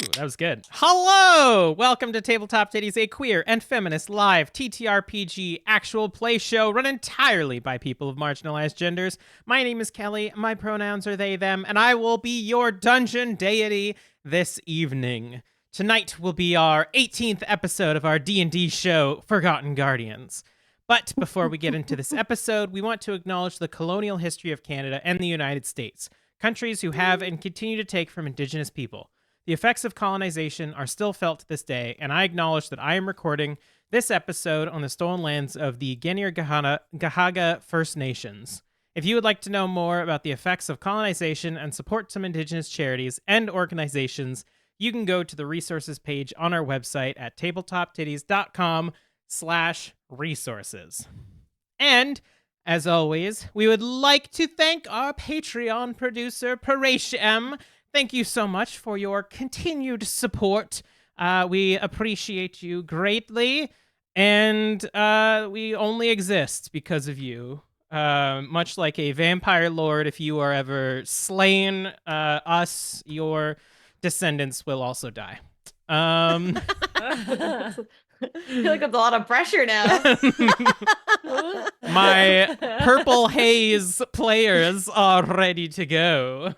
That was good. Hello! Welcome to Tabletop Tiddies, a queer and feminist live TTRPG actual play show run entirely by people of marginalized genders. My name is Kelly, my pronouns are they, them, and I will be your dungeon deity this evening. Tonight will be our 18th episode of our D&D show, Forgotten Guardians. But before we get into this episode, we want to acknowledge the colonial history of Canada and the United States, countries who have and continue to take from Indigenous people. The effects of colonization are still felt to this day, and I acknowledge that I am recording this episode on the stolen lands of the Gahaga First Nations. If you would like to know more about the effects of colonization and support some Indigenous charities and organizations, you can go to the resources page on our website at tabletoptiddies.com/resources. And, as always, we would like to thank our Patreon producer, Paresh M. Thank you so much for your continued support. We appreciate you greatly, and we only exist because of you. Much like a vampire lord, if you are ever slain, us, your descendants will also die. I feel like that's a lot of pressure now. My purple haze players are ready to go.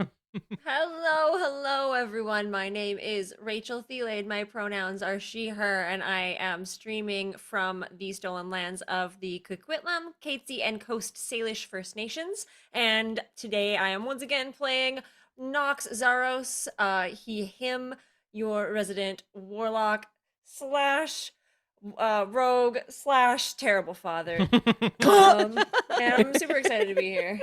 Hello, everyone. My name is Rachel Theilade. My pronouns are she, her, and I am streaming from the stolen lands of the Coquitlam, Teitz, and Coast Salish First Nations. And today I am once again playing Noxx Zaros, he, him, your resident warlock / rogue / terrible father. And I'm super excited to be here.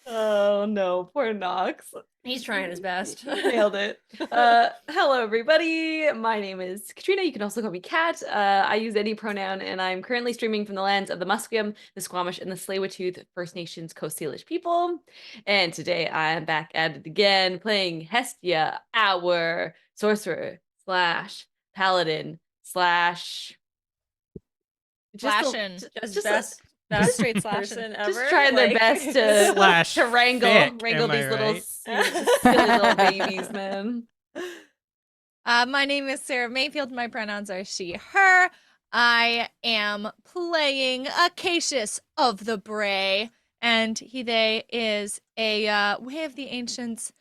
Oh no, poor Noxx. He's trying his best. Nailed it. Hello everybody. My name is Katrina. You can also call me Kat. I use any pronoun, and I'm currently streaming from the lands of the Musqueam, the Squamish, and the Tsleil-Waututh First Nations Coast Salish people. And today I am back at it again, playing Hestia, our sorcerer / paladin / Slashing. Best straight slashing. person ever. Just trying their best to wrangle these little silly little babies, man. My name is Sara Mayfield. My pronouns are she, her. I am playing Acacius of the Brae, and he, they is a Way of the Ancients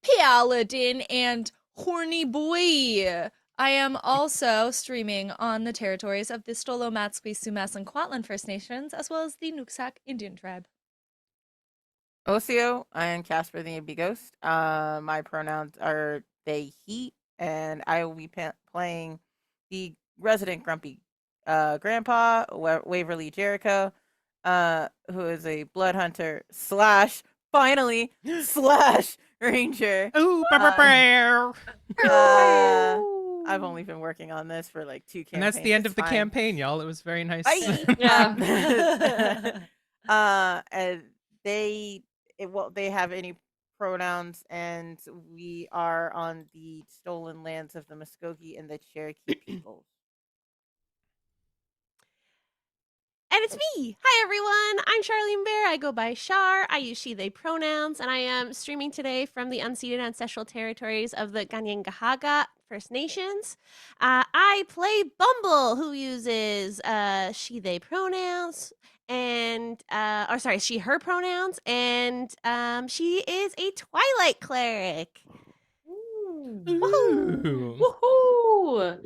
paladin and horny boy. I am also streaming on the territories of the Stolo, Matsqui, Sumas, and Kwantlen First Nations, as well as the Noxx Indian tribe. Osio, I am CasperDaNBGhost. My pronouns are they, he, and I will be playing the resident grumpy grandpa, Waverly Jericho, who is a blood hunter / finally / ranger. Ooh, I've only been working on this for like 2 campaigns. And that's the end of the campaign, y'all. It was very nice. Yeah. And they have any pronouns, and we are on the stolen lands of the Muskogee and the Cherokee peoples. And it's me! Hi everyone! I'm Charlene Bear. I go by Char. I use she, they pronouns, and I am streaming today from the unceded ancestral territories of the Gahaga First Nations. I play Bumble, who uses she, they pronouns, and she, her pronouns, and she is a Twilight cleric. Woohoo! Woohoo!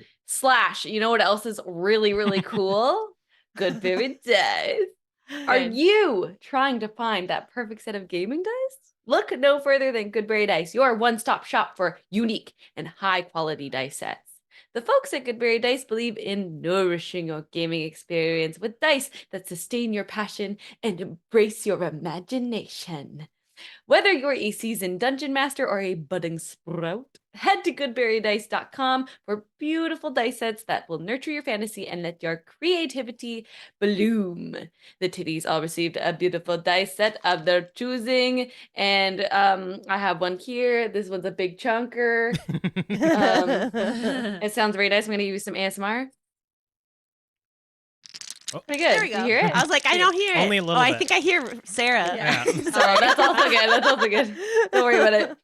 / you know what else is really, really cool? Goodberry Dice. Are you trying to find that perfect set of gaming dice? Look no further than Goodberry Dice, your one-stop shop for unique and high-quality dice sets. The folks at Goodberry Dice believe in nourishing your gaming experience with dice that sustain your passion and embrace your imagination. Whether you're a seasoned dungeon master or a budding sprout, head to goodberrydice.com for beautiful dice sets that will nurture your fantasy and let your creativity bloom. The Tiddies all received a beautiful dice set of their choosing, and I have one here. This one's a big chunker. It sounds very nice. I'm going to use some ASMR. Oh. Pretty good. There we go. You hear it? I was like, I don't hear it. Only a little I bit. think I hear Sarah. Yeah. Oh, that's also good. That's also good. Don't worry about it.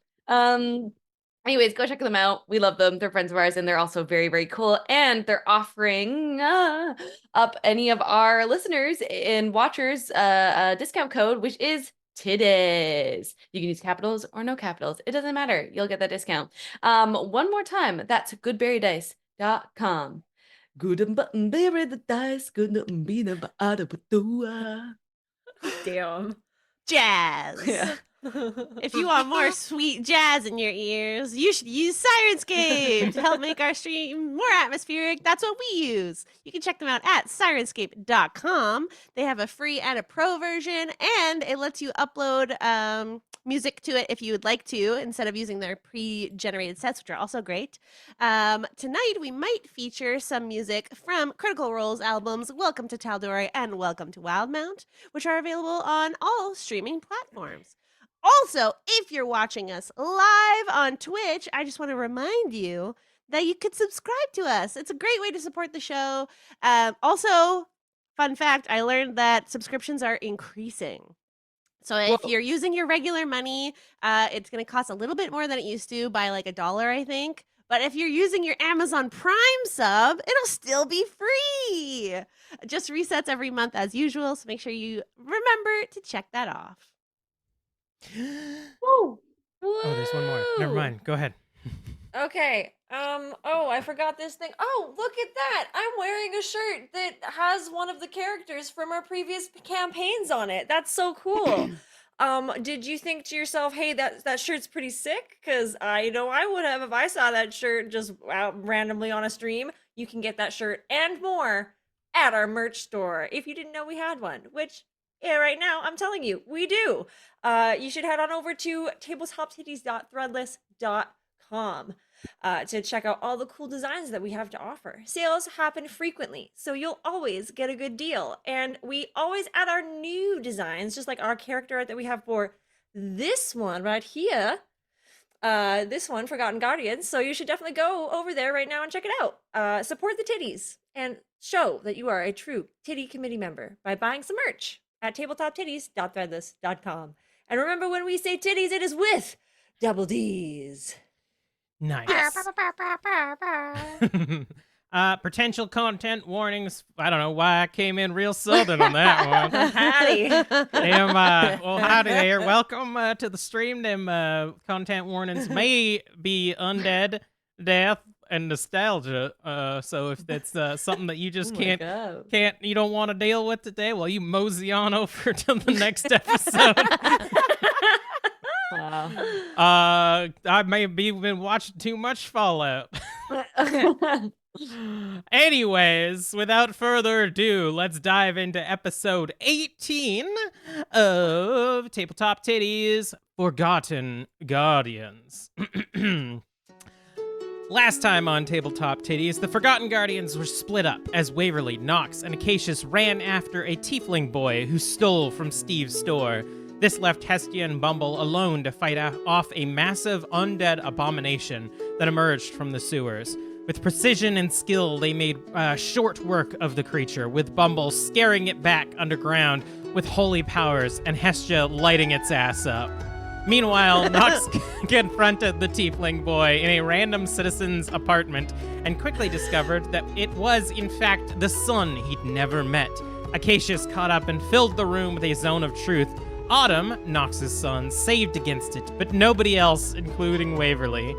Anyways, go check them out. We love them. They're friends of ours, and they're also very, very cool. And they're offering up any of our listeners and watchers a discount code, which is Tiddies. You can use capitals or no capitals. It doesn't matter. You'll get that discount. One more time. That's goodberrydice.com. Good and button berry the dice. Good and be the Damn. Jazz. Yeah. If you want more sweet jazz in your ears, you should use Sirenscape to help make our stream more atmospheric. That's what we use. You can check them out at sirenscape.com. They have a free and a pro version, and it lets you upload music to it if you would like to, instead of using their pre-generated sets, which are also great. Tonight, we might feature some music from Critical Role's albums Welcome to Tal'Dorei and Welcome to Wildmount, which are available on all streaming platforms. Also, if you're watching us live on Twitch, I just want to remind you that you could subscribe to us. It's a great way to support the show. Also, fun fact, I learned that subscriptions are increasing. So if you're using your regular money, it's going to cost a little bit more than it used to, by like $1, I think. But if you're using your Amazon Prime sub, it'll still be free. It just resets every month as usual, so make sure you remember to check that off. Woo! Oh, there's one more. Never Woo! mind. Go ahead. Okay. Oh, I forgot this thing. Oh, look at that. I'm wearing a shirt that has one of the characters from our previous campaigns on it. That's so cool. Did you think to yourself, hey, that shirt's pretty sick? Because I know I would have if I saw that shirt just out randomly on a stream. You can get that shirt and more at our merch store if you didn't know we had one, which, yeah, right now, I'm telling you, we do. You should head on over to tabletoptiddies.threadless.com to check out all the cool designs that we have to offer. Sales happen frequently, so you'll always get a good deal. And we always add our new designs, just like our character art that we have for this one right here. This one, Forgotten Guardians. So you should definitely go over there right now and check it out. Support the Tiddies and show that you are a true Tiddy committee member by buying some merch at tabletoptiddies.threadless.com. And remember, when we say titties, it is with double D's. Nice. Potential content warnings. I don't know why I came in real southern on that one. Howdy. Well, howdy there. Welcome to the stream. Them content warnings may be undead, death, and nostalgia. So if that's something that you just you don't want to deal with today, well, you mosey on over to the next episode. Wow. I may have been watching too much Fallout. Anyways, without further ado, let's dive into episode 18 of Tabletop Tiddies, Forgotten Guardians. Last time on Tabletop Tiddies, the Forgotten Guardians were split up as Waverly, Noxx, and Acacius ran after a tiefling boy who stole from Steve's store. This left Hestia and Bumble alone to fight off a massive undead abomination that emerged from the sewers. With precision and skill, they made short work of the creature, with Bumble scaring it back underground with holy powers and Hestia lighting its ass up. Meanwhile, Noxx confronted the tiefling boy in a random citizen's apartment and quickly discovered that it was, in fact, the son he'd never met. Acacius caught up and filled the room with a zone of truth. Autumn, Nox's son, saved against it, but nobody else, including Waverly.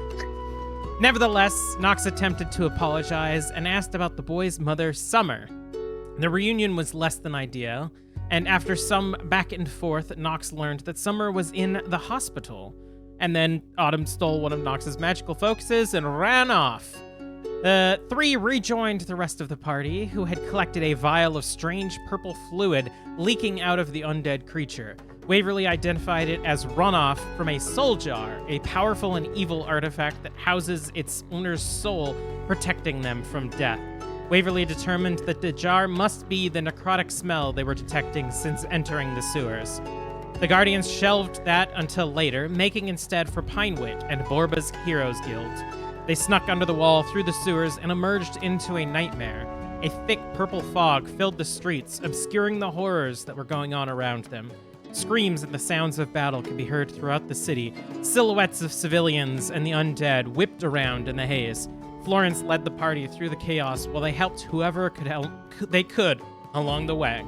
Nevertheless, Noxx attempted to apologize and asked about the boy's mother, Summer. The reunion was less than ideal, and after some back and forth, Noxx learned that Summer was in the hospital. And then Autumn stole one of Nox's magical focuses and ran off. The three rejoined the rest of the party, who had collected a vial of strange purple fluid leaking out of the undead creature. Waverly identified it as runoff from a soul jar, a powerful and evil artifact that houses its owner's soul, protecting them from death. Waverly determined that the jar must be the necrotic smell they were detecting since entering the sewers. The Guardians shelved that until later, making instead for Pinewit and Borba's Heroes Guild. They snuck under the wall through the sewers and emerged into a nightmare. A thick purple fog filled the streets, obscuring the horrors that were going on around them. Screams and the sounds of battle could be heard throughout the city. Silhouettes of civilians and the undead whipped around in the haze. Florence led the party through the chaos while they helped whoever they could along the way.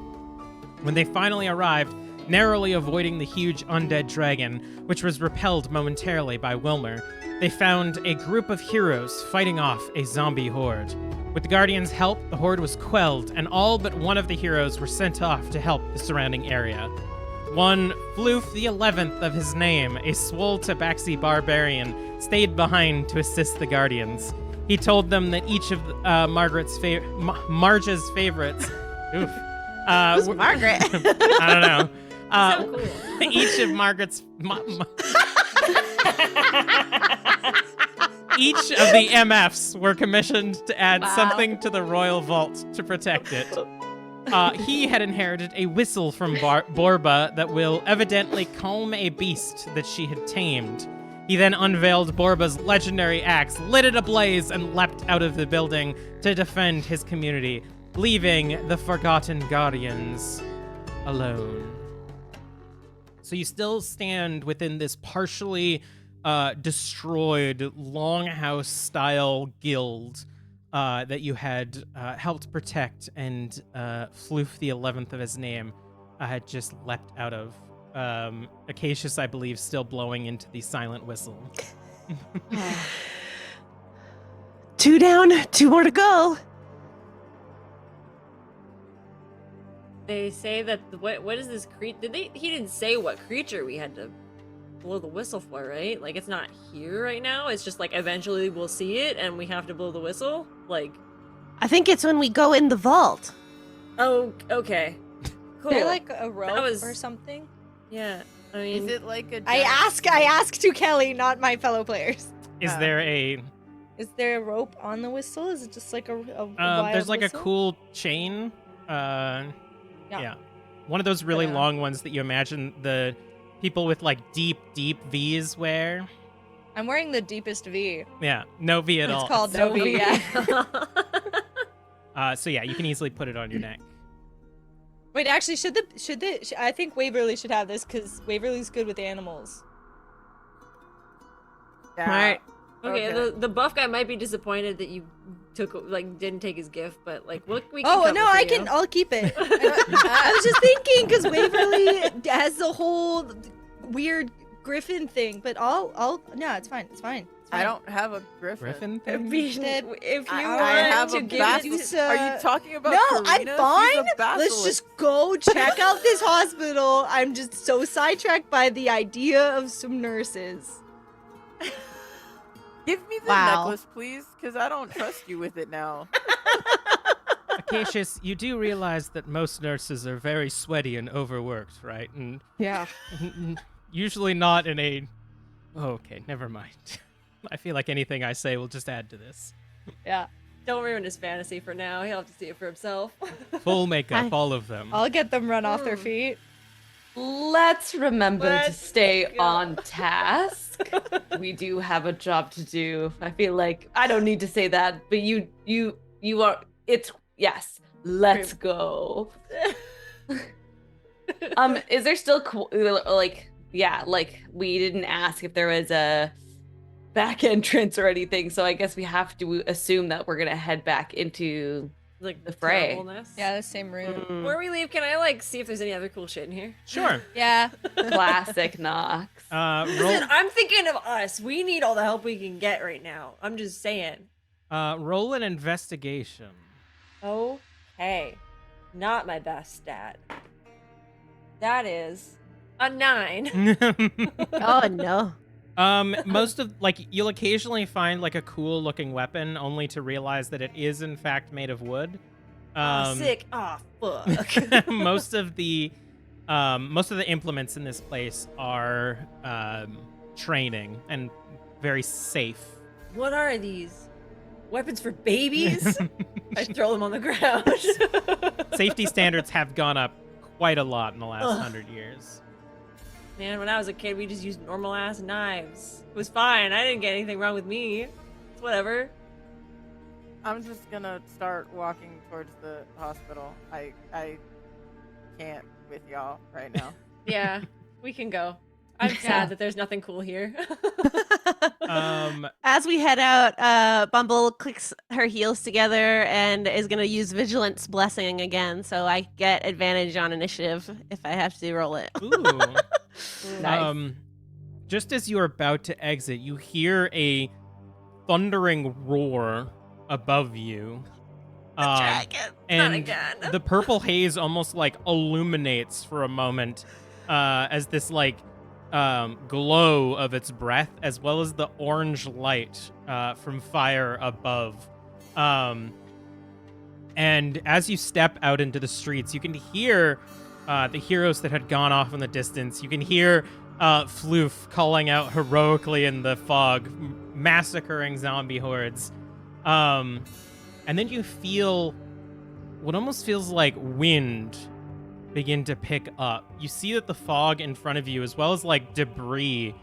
When they finally arrived, narrowly avoiding the huge undead dragon, which was repelled momentarily by Wilmer, they found a group of heroes fighting off a zombie horde. With the Guardians' help, the horde was quelled, and all but one of the heroes were sent off to help the surrounding area. One Floof the 11th of his name, a swole tabaxi barbarian, stayed behind to assist the Guardians. He told them that each of Margaret's Marge's favorites... Oof. Who's Margaret? I don't know. So cool. Each of Margaret's... Each of the MFs were commissioned to add something to the royal vault to protect it. He had inherited a whistle from Borba that will evidently calm a beast that she had tamed. He then unveiled Borba's legendary axe, lit it ablaze, and leapt out of the building to defend his community, leaving the Forgotten Guardians alone. So you still stand within this partially destroyed longhouse-style guild that you had helped protect, and Floof the 11th of his name had just leapt out of. Acacius, I believe, still blowing into the silent whistle. 2 down, 2 more to go. They say that what is this creature? He didn't say what creature we had to blow the whistle for, right? Like, it's not here right now. It's just like eventually we'll see it and we have to blow the whistle. Like, I think it's when we go in the vault. oh, okay, cool. They're like a rope was- or something. Yeah, I mean, Is it like a? I ask to Kelly, not my fellow players. Is there a... Is there a rope on the whistle? Is it just like a there's like whistle? a cool chain. Yeah. One of those really Yeah. long ones that you imagine the people with like deep V's wear. I'm wearing the deepest V. Yeah, no V at It's all. called no V. Yeah. So yeah, you can easily put it on your neck. Wait, actually, I think Waverly should have this because Waverly's good with animals. Yeah. Smart. okay, the buff guy might be disappointed that you didn't take his gift, but like we can Oh cover no, for I you. can. I'll keep it. I was just thinking because Waverly has the whole weird griffin thing, but no, it's fine. It's fine. I don't have a griffin. Griffin If thing? you I want have to a give basilisk. it to... Are you talking about? No, I'm Karina? fine. She's a Let's basilisk. just go check out this hospital. I'm just so sidetracked by the idea of some nurses. Give me the Wow. necklace, please, because I don't trust you with it now. Acacius, you do realize that most nurses are very sweaty and overworked, right? And Yeah. usually not in a... Oh, okay, never mind. I feel like anything I say will just add to this. Yeah. Don't ruin his fantasy for now. He'll have to see it for himself. Full makeup, all of them. I'll get them run off their feet. Let's remember to Let's stay go. on task. We do have a job to do. I feel like I don't need to say that, but you are. It's yes. Let's go. Is there still like we didn't ask if there was a back entrance or anything, so I guess we have to assume that we're gonna head back into Like The fray. terribleness. Yeah, the same room. Before we leave, can I see if there's any other cool shit in here? Sure. Yeah. classic Noxx. Roll, Listen, I'm thinking of us. We need all the help we can get right now. I'm just saying. roll an investigation. Okay. Not my best stat. That is a 9. Oh no. Most of you'll occasionally find a cool looking weapon, only to realize that it is in fact made of wood. Sick. Oh, fuck. most of the implements in this place are training and very safe. What are these? Weapons for babies? I throw them on the ground. Safety standards have gone up quite a lot in the last Ugh. 100 years. Man, when I was a kid, we just used normal ass knives. It was fine. I didn't get anything wrong with me. It's whatever. I'm just gonna start walking towards the hospital. I can't with y'all right now. Yeah, we can go. I'm sad that there's nothing cool here. As we head out, Bumble clicks her heels together and is going to use Vigilance Blessing again, so I get advantage on initiative if I have to roll it. Ooh. Nice. Just as you are about to exit, you hear a thundering roar above you. Dragon. And again. the purple haze almost like illuminates for a moment as this like glow of its breath, as well as the orange light from fire above. And as you step out into the streets, you can hear the heroes that had gone off in the distance. You can hear Floof calling out heroically in the fog, massacring zombie hordes. And then you feel what almost feels like wind begin to pick up. You see that the fog in front of you, as well as like debris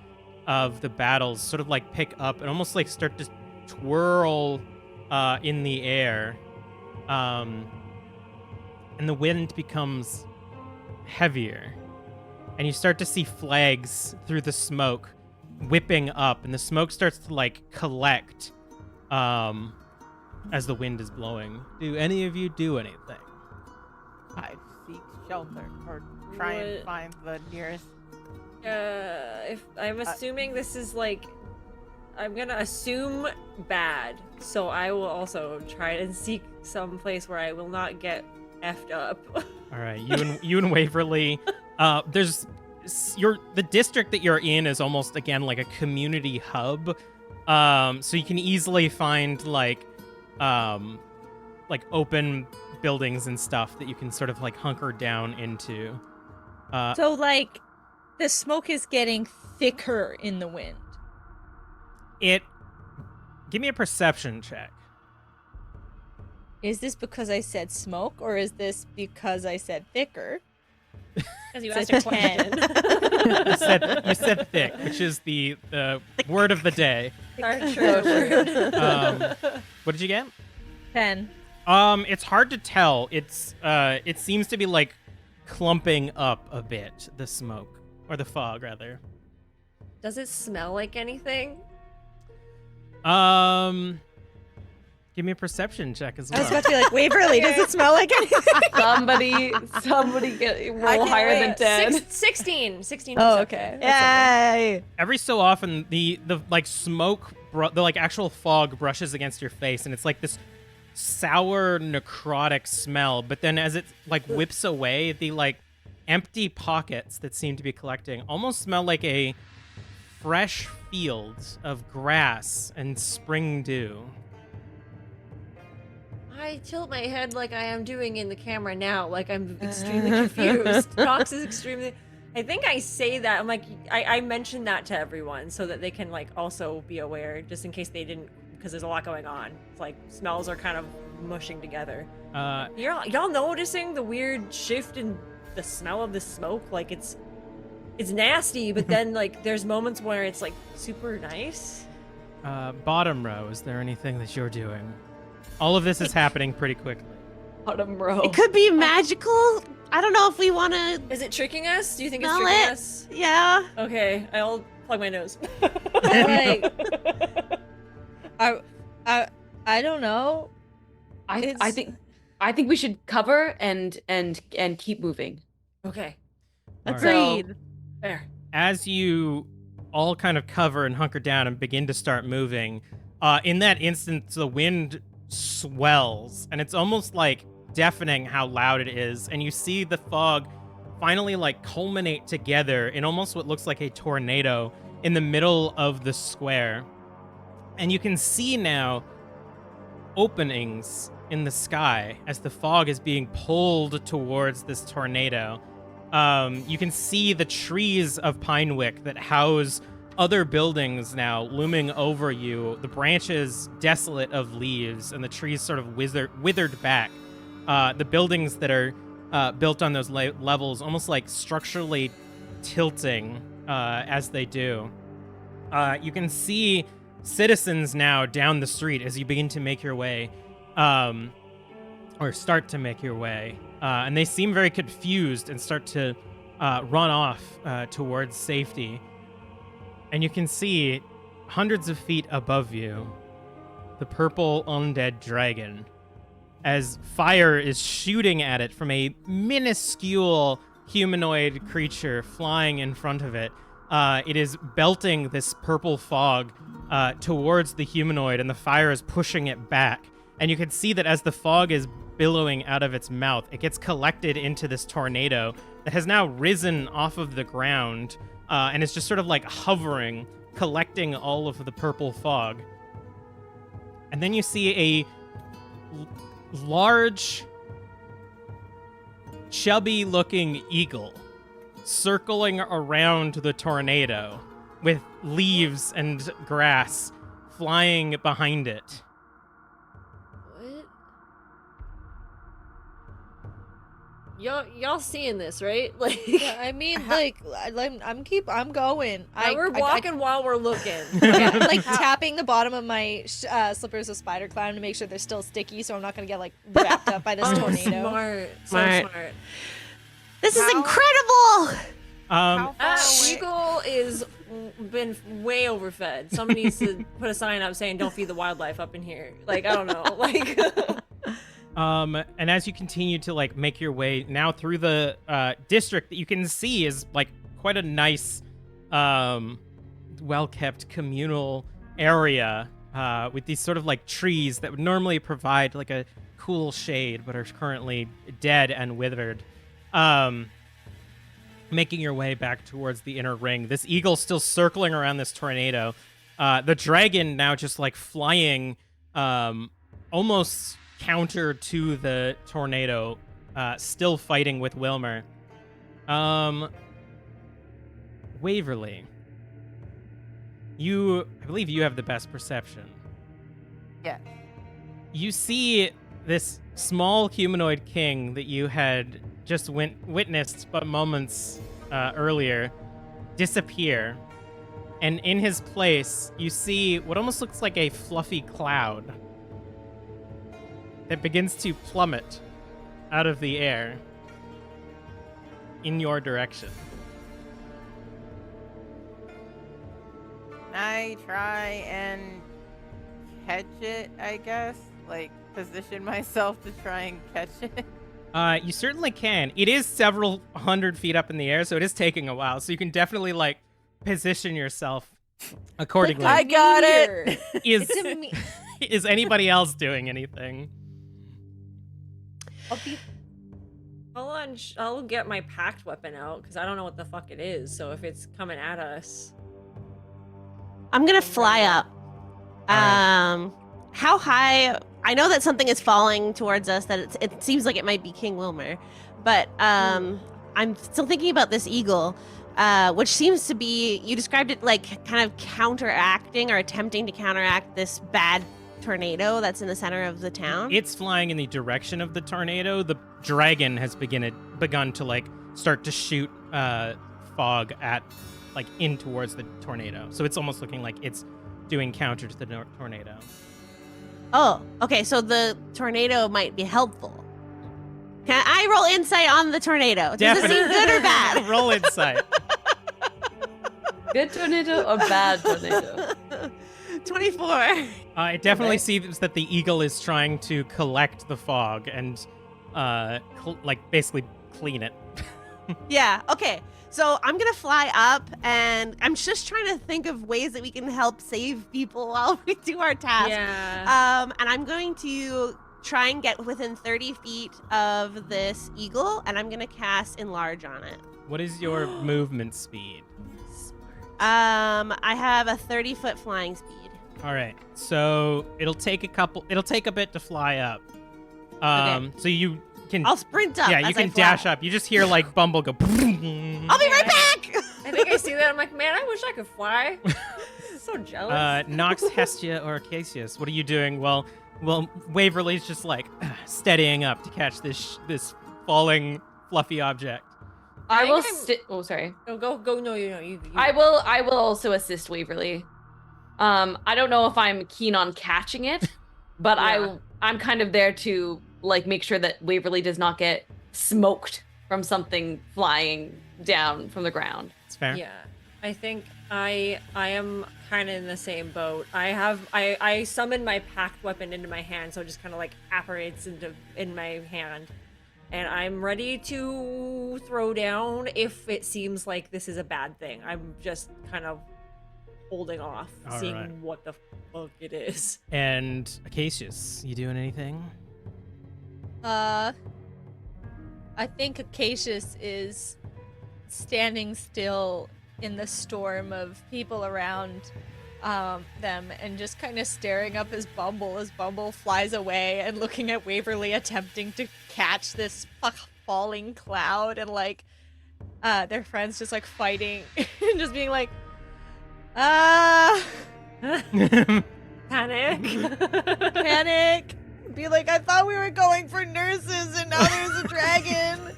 of the battles, sort of like pick up and almost like start to twirl in the air. And the wind becomes heavier. And you start to see flags through the smoke whipping up, and the smoke starts to like collect as the wind is blowing. Do any of you do anything? I seek shelter or try and find the nearest. If I'm assuming this is like, I'm gonna assume bad, so I will also try and seek some place where I will not get effed up. All right, you and Waverly. There's the district that you're in is almost again like a community hub. So you can easily find like open buildings and stuff that you can sort of like hunker down into. So, like, the smoke is getting thicker in the wind. Give me a perception check. Is this because I said smoke, or is this because I said thicker? Because you It's asked a a 10. question. You said thick, which is the word of the day. Our true word. What did you get? 10. It's hard to tell. It seems to be like clumping up a bit, the smoke or the fog rather. Does it smell like anything? Give me a perception check as I was well. about to be like, Waverly, does it smell like anything? Somebody get roll can higher wait. than 10. 16. Oh, perception. Yay! Every so often, the like smoke, the like actual fog brushes against your face, and it's like this sour, necrotic smell. But then, as it like whips away, the like empty pockets that seem to be collecting almost smell like a fresh field of grass and spring dew. I tilt my head like I am doing in the camera now, like I'm extremely confused. Noxx is extremely... I think I say that, I'm like, I mentioned that to everyone so that they can like also be aware, just in case they didn't, because there's a lot going on. It's like smells are kind of mushing together. Y'all noticing the weird shift in the smell of the smoke? Like it's nasty, but then like there's moments where it's like super nice. Bottom row, is there anything that you're doing? All of this is happening pretty quickly. Bottom row. It could be magical. I don't know if we want to. Is it tricking us? Do you think it's Smell tricking it. us? Yeah. Okay, I'll plug my nose. Like, I don't know. I think we should cover and keep moving. Okay, Agreed. there. As you all kind of cover and hunker down and begin to start moving, in that instant, the wind swells, and it's almost like deafening how loud it is, and you see the fog finally like culminate together in almost what looks like a tornado in the middle of the square. And you can see now openings in the sky as the fog is being pulled towards this tornado. You can see the trees of Pinewick that house other buildings now looming over you, the branches desolate of leaves, and the trees sort of withered back. The buildings that are built on those levels almost like structurally tilting as they do. You can see citizens now down the street as you begin to make your way, or start to make your way, and they seem very confused and start to run off towards safety. And you can see hundreds of feet above you the purple undead dragon, as fire is shooting at it from a minuscule humanoid creature flying in front of it. It is belting this purple fog towards the humanoid, and the fire is pushing it back. And you can see that as the fog is billowing out of its mouth, it gets collected into this tornado that has now risen off of the ground and is just sort of like hovering, collecting all of the purple fog. And then you see a large, chubby-looking eagle circling around the tornado with leaves and grass flying behind it. What? Y'all seeing this, right? Like, Yeah, I mean, like, I'm going. we're walking while we're looking. Yeah, like tapping the bottom of my slippers of spider climb to make sure they're still sticky, so I'm not gonna get like wrapped up by this tornado. Smart. So Smart. smart. This is How- incredible. How far away? Eagle is been way overfed. Somebody needs to put a sign up saying "Don't feed the wildlife up in here." Like, I don't know. Like, And as you continue to like make your way now through the district, that you can see is like quite a nice, well-kept communal area with these sort of like trees that would normally provide like a cool shade, but are currently dead and withered. Making your way back towards the inner ring, this eagle still circling around this tornado. The dragon now just like flying, almost counter to the tornado, still fighting with Wilmer. Waverly, I believe you have the best perception. Yeah. You see this small humanoid king that you had just witnessed but moments earlier disappear, and in his place you see what almost looks like a fluffy cloud that begins to plummet out of the air in your direction. I try and catch it, I guess. Like, position myself to try and catch it. You certainly can. It is several hundred feet up in the air, so it is taking a while. So you can definitely like position yourself accordingly. I got it. Is It's a me- is anybody else doing anything? I'll get my packed weapon out because I don't know what the fuck it is. So if it's coming at us, I'm gonna fly up. Alright. How high? I know that something is falling towards us. That it seems like it might be King Wilmer, but I'm still thinking about this eagle, which seems to be. You described it like kind of counteracting or attempting to counteract this bad tornado that's in the center of the town. It's flying in the direction of the tornado. The dragon has begun to like start to shoot fog at like in towards the tornado. So it's almost looking like it's doing counter to the tornado. Oh, okay. So the tornado might be helpful. Can I roll insight on the tornado? Does it seem good or bad? Roll insight. Good tornado or bad tornado? 24. It definitely seems that the eagle is trying to collect the fog and like basically clean it. Yeah, okay. So I'm going to fly up, and I'm just trying to think of ways that we can help save people while we do our task. yeah. And I'm going to try and get within 30 feet of this eagle, and I'm going to cast Enlarge on it. What is your movement speed? I have a 30-foot flying speed. All right. So it'll take a bit to fly up. Okay. So you can I'll sprint up. yeah, you as I can fly. dash up. You just hear like Bumble go. I'll be right back. I think I see that. I'm like, man, I wish I could fly. So jealous. Noxx, Hestia, or Acacius, what are you doing? Well, Waverly's just like steadying up to catch this falling fluffy object. I will. think Oh, sorry. No, go. No, you. I will also assist Waverly. I don't know if I'm keen on catching it, but Yeah. I'm kind of there to like make sure that Waverly does not get smoked from something flying down from the ground. It's fair. Yeah, I think I am kind of in the same boat. I summon my packed weapon into my hand, so it just kind of like apparates in my hand, and I'm ready to throw down if it seems like this is a bad thing. I'm just kind of holding off, All seeing right. what the fuck it is. And Acacius, you doing anything? I think Acacius is standing still in the storm of people around them and just kind of staring up as Bumble flies away and looking at Waverly attempting to catch this falling cloud, and like their friends just like fighting and just being like, Panic. panic. Be like, I thought we were going for nurses and now there's a dragon.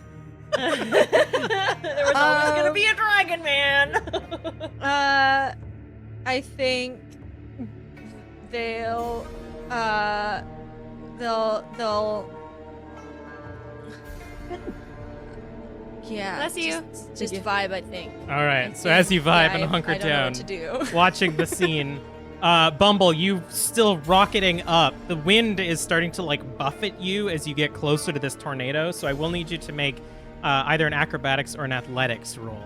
There was always gonna be a dragon, man. I think they'll yeah. Bless you. Just vibe, I think. All right. I So think- as you vibe yeah, and hunker I don't down, know what to do. watching the scene, Bumble, you still rocketing up. The wind is starting to like buffet you as you get closer to this tornado. So I will need you to make either an acrobatics or an athletics roll.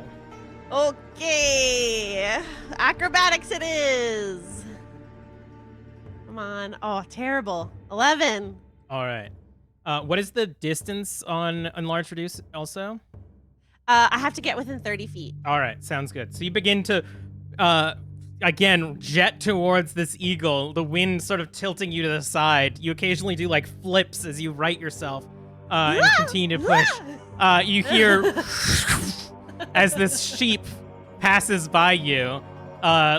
Okay. Acrobatics it is. Come on. Oh, terrible. 11. All right. What is the distance on Enlarge Reduce also? I have to get within 30 feet. All right, sounds good. So you begin to, again, jet towards this eagle, the wind sort of tilting you to the side. You occasionally do like flips as you right yourself and continue to push. You hear as this sheep passes by you,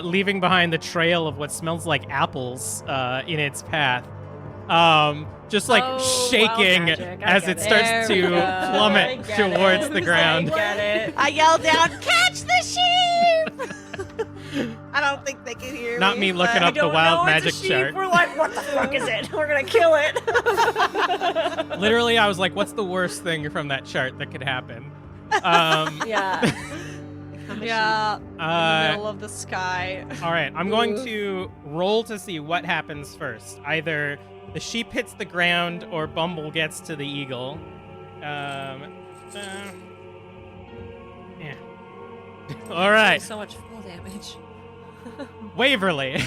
leaving behind the trail of what smells like apples in its path. Just like Oh, shaking wild magic. I as get it it. starts There to we go. I plummet get towards it. the ground. I get it. I yell down, catch the sheep! I don't think they can hear Not me looking but- up the Don't wild know, magic it's a sheep. chart. We're like, what the fuck is it? We're gonna kill it. Literally, I was like, what's the worst thing from that chart that could happen? Yeah. Yeah, in the middle of the sky. All right, I'm going to roll to see what happens first. Either the sheep hits the ground or Bumble gets to the eagle. Yeah. All right, So much full damage. Waverly.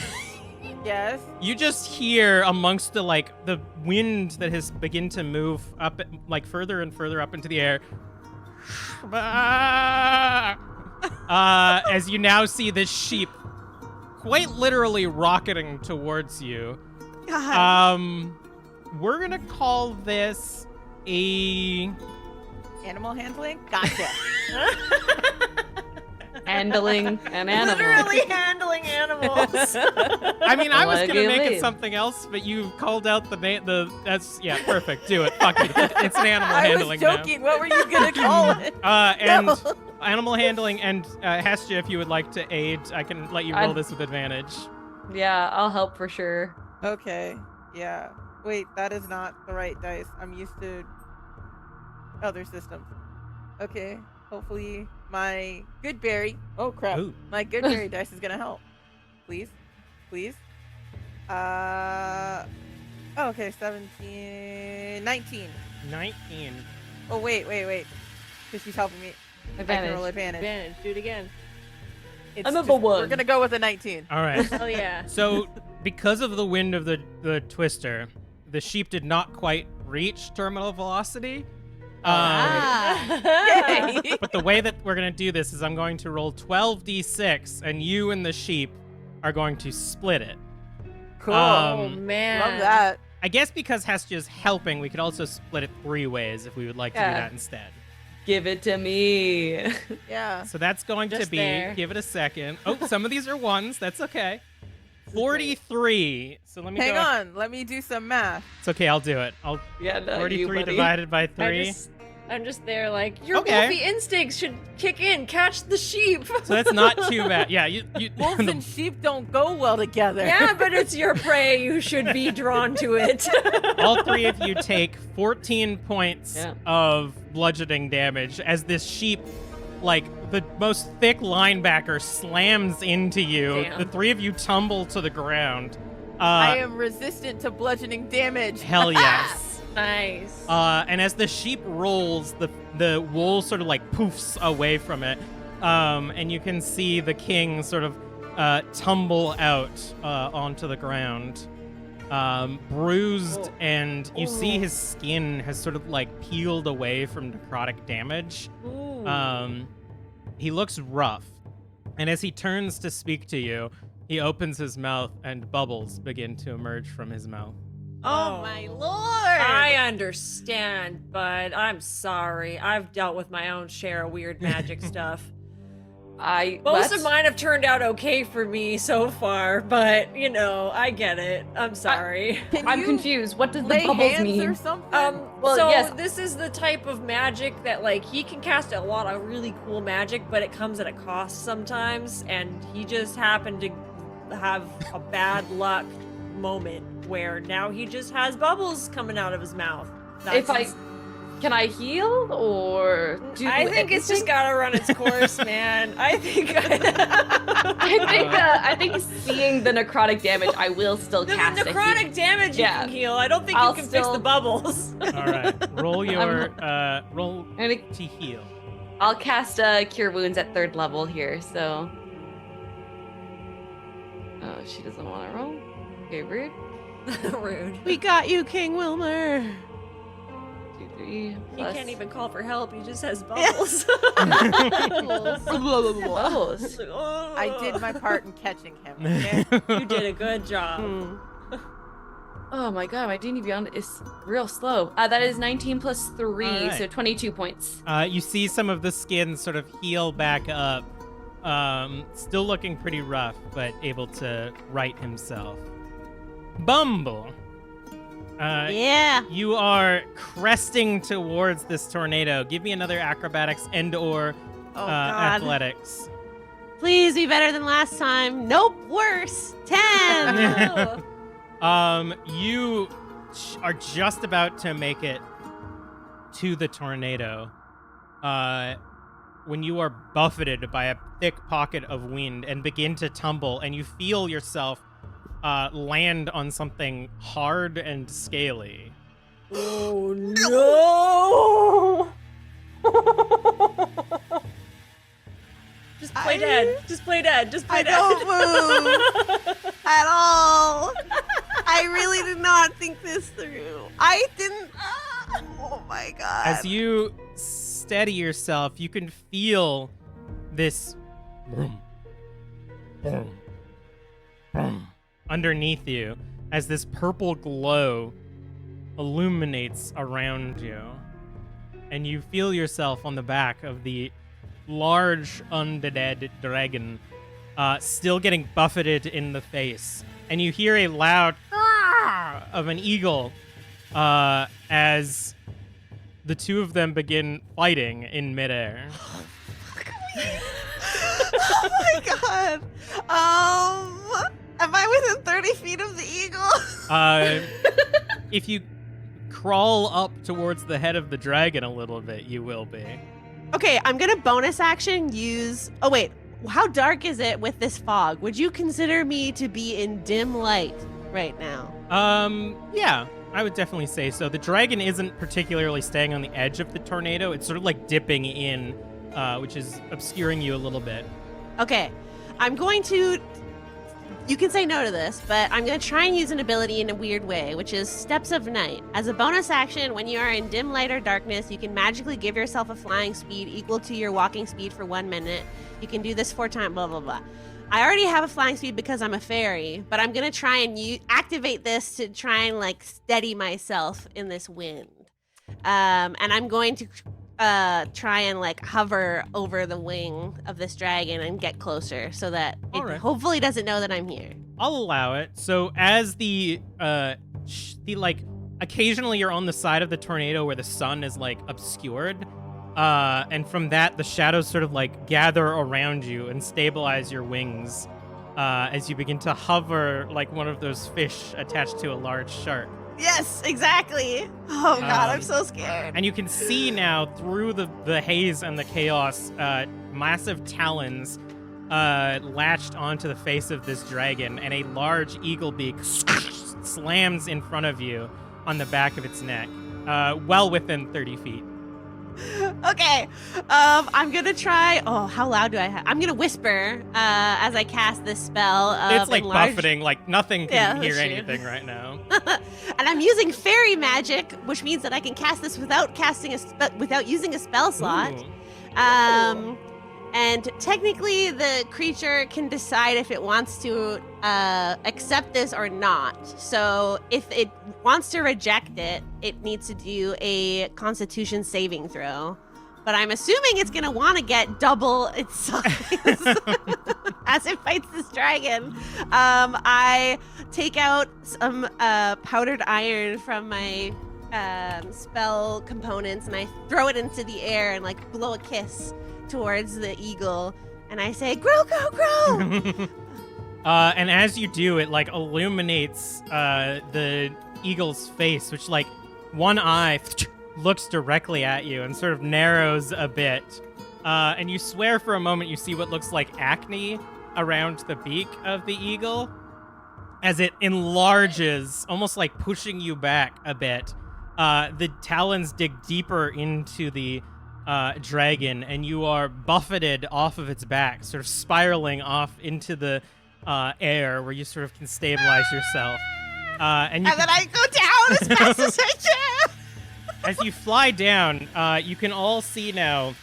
Yes. You just hear amongst the the wind that has begun to move up like further and further up into the air. As you now see this sheep quite literally rocketing towards you. God. We're gonna call this a Animal handling? Gotcha. Handling an animal. Literally handling animals. I mean, I was gonna make it Allegedly. something else, but you called out the name. That's perfect. Do it. Fuck it. It's an animal I was handling now. joking. What were you gonna call it? And No. animal handling and Hestia, if you would like to aid, I can let you roll I'd- this with advantage. Yeah, I'll help for sure. Okay. Yeah. Wait, that is not the right dice. I'm used to other systems. Okay. Hopefully my good berry. Oh crap. Ooh. My good berry dice is gonna help. Please. Please. Oh, okay, 17, 19. 19. Oh wait. Because she's helping me. I can roll Advantage. advantage. Do it again. It's I'm a just- one. We're gonna go with a 19. All right. Hell yeah. So, because of the wind of the twister, the sheep did not quite reach terminal velocity. Yay! But the way that we're going to do this is I'm going to roll 12d6, and you and the sheep are going to split it. Cool. Oh Um, man. Love that. I guess because Hestia's helping, we could also split it 3 ways if we would like to do Yeah. that instead. Give it to me. Yeah. So that's going to Just be, there. give it a second. Oh, some of these are ones. That's okay. 43. So let me Hang go. on. Let me do some math. It's okay, I'll do it. Yeah, no, 43 you, buddy. divided by I 3. just I'm just there like, your Okay. wolfy instincts should kick in, catch the sheep. So that's not too bad. Yeah, you Wolves and sheep don't go well together. Yeah, but it's your prey. You should be drawn to it. all three of you take 14 points Yeah. of bludgeoning damage as this sheep, like the most thick linebacker, slams into you. Damn. The three of you tumble to the ground. I am resistant to bludgeoning damage. Hell yes. Nice. And as the sheep rolls, the wool sort of like poofs away from it, and you can see the king sort of tumble out onto the ground, bruised, Oh. and you see his skin has sort of like peeled away from necrotic damage. Ooh. He looks rough, and as he turns to speak to you, he opens his mouth and bubbles begin to emerge from his mouth. Oh my lord! I understand, but I'm sorry. I've dealt with my own share of weird magic stuff. Most of mine have turned out okay for me so far, but you know, I get it. I'm sorry. I'm confused. What does the Lay bubbles hands mean? or something? Well, so yes. this is the type of magic that like he can cast a lot of really cool magic, but it comes at a cost sometimes, and he just happened to have a bad luck moment where now he just has bubbles coming out of his mouth. Can I heal or do I think it's just anything? gotta run its course, man. I think I think seeing the necrotic damage, I will still the cast a heal. necrotic damage you Yeah. can heal. I don't think I'll you can fix the still- bubbles. All right, roll your roll I'm gonna- to heal. I'll cast Cure Wounds at 3rd level here, so... Oh, she doesn't want to roll? Okay, rude. Rude. We got you, King Wilmer. 2, 3, He plus... can't even call for help. He just has bubbles. Bubbles. I did my part in catching him. Okay? You did a good job. Hmm. Oh my god, my D&D Beyond is real slow. That is 19 plus 3, All right. so 22 points. You see some of the skin sort of heal back up, still looking pretty rough, but able to right himself. Bumble. Yeah. You are cresting towards this tornado. Give me another acrobatics and/or Oh god. athletics. Please be better than last time. Nope, worse. 10. You are just about to make it to the tornado, when you are buffeted by a thick pocket of wind and begin to tumble, and you feel yourself land on something hard and scaly. Oh no! Just play dead. Just play dead. Just play I dead. don't move at all. I really did not think this through. I didn't. Oh my god. As you steady yourself, you can feel this boom, boom, boom underneath you as this purple glow illuminates around you. And you feel yourself on the back of the large undead dragon, still getting buffeted in the face. And you hear a loud "Arr!" of an eagle as the two of them begin fighting in midair. Oh my god. Am I within 30 feet of the eagle? If you crawl up towards the head of the dragon a little bit, you will be. Okay, I'm gonna bonus action use. Oh wait, how dark is it with this fog? Would you consider me to be in dim light right now? Yeah, I would definitely say so. The dragon isn't particularly staying on the edge of the tornado. It's sort of like dipping in, which is obscuring you a little bit. Okay, I'm going to. You can say no to this, but I'm going to try and use an ability in a weird way, which is Steps of Night. As a bonus action, when you are in dim light or darkness, you can magically give yourself a flying speed equal to your walking speed for 1 minute. You can do this 4 times, blah, blah, blah. I already have a flying speed because I'm a fairy, but I'm going to try and activate this to try and, like, steady myself in this wind. And I'm going to try and, like, hover over the wing of this dragon and get closer so that it All right. hopefully doesn't know that I'm here. I'll allow it. So as the occasionally you're on the side of the tornado where the sun is like obscured. And from that, the shadows sort of like gather around you and stabilize your wings as you begin to hover like one of those fish attached to a large shark. Yes, exactly. Oh God, I'm so scared. And you can see now through the haze and the chaos, massive talons latched onto the face of this dragon, and a large eagle beak slams in front of you on the back of its neck, well within 30 feet. Okay, I'm gonna try. Oh, how loud do I have? I'm gonna whisper as I cast this spell. It's like buffeting, like nothing can hear that's true. anything right now. And I'm using fairy magic, which means that I can cast this without using a spell slot. Ooh. And technically, the creature can decide if it wants to accept this or not. So if it wants to reject it, it needs to do a Constitution saving throw. But I'm assuming it's going to want to get double its size as it fights this dragon. I take out some powdered iron from my spell components, and I throw it into the air and like blow a kiss towards the eagle, and I say, "Grow, grow, grow!" And as you do, it like illuminates the eagle's face, which like one eye looks directly at you and sort of narrows a bit. And you swear for a moment you see what looks like acne around the beak of the eagle as it enlarges, almost like pushing you back a bit. The talons dig deeper into the dragon, and you are buffeted off of its back, sort of spiraling off into the air where you sort of can stabilize yourself. And then I go down as fast as I can. As you fly down, you can all see now,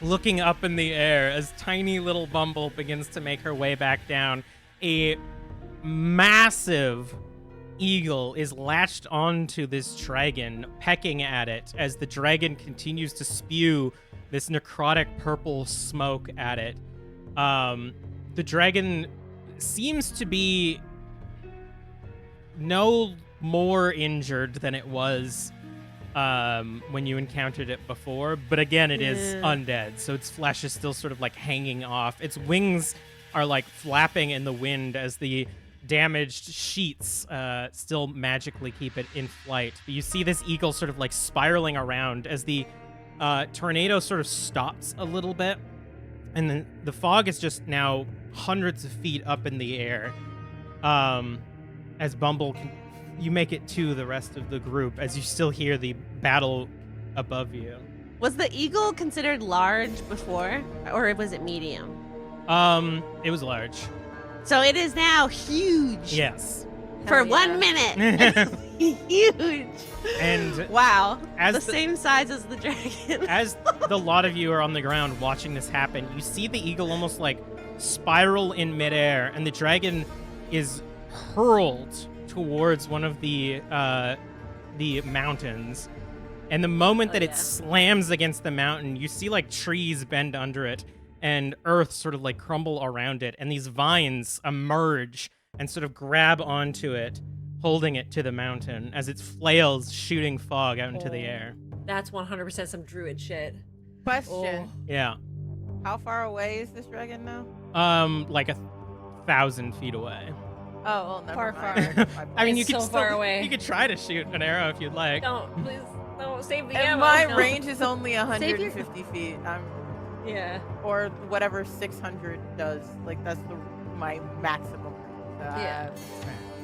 looking up in the air, as tiny little Bumble begins to make her way back down, a massive eagle is latched onto this dragon, pecking at it as the dragon continues to spew this necrotic purple smoke at it. The dragon seems to be no more injured than it was when you encountered it before, but again, it is undead, so its flesh is still sort of like hanging off. Its wings are like flapping in the wind as the damaged sheets still magically keep it in flight. But you see this eagle sort of like spiraling around as the tornado sort of stops a little bit, and then the fog is just now hundreds of feet up in the air. As Bumble, you make it to the rest of the group as you still hear the battle above you. Was the eagle considered large before, or was it medium? It was large. So it is now huge. Yes. For 1 minute. Huge. And wow. as the same size as the dragon. As the lot of you are on the ground watching this happen, you see the eagle almost like spiral in midair, and the dragon is hurled towards one of the mountains. And the moment that it slams against the mountain, you see like trees bend under it and earth sort of like crumble around it, and these vines emerge and sort of grab onto it, holding it to the mountain as its flails shooting fog out into the air. That's 100% some druid shit. Question. Yeah. How far away is this dragon now? Like 1,000 feet away. Oh, well, never Far, mind. I mean, you It's could so still, far away. You could try to shoot an arrow if you'd like. Don't, please, don't save the And ammo. my no. range is only Save 150 feet. Yeah. Or whatever 600 does. Like that's my maximum. Yeah.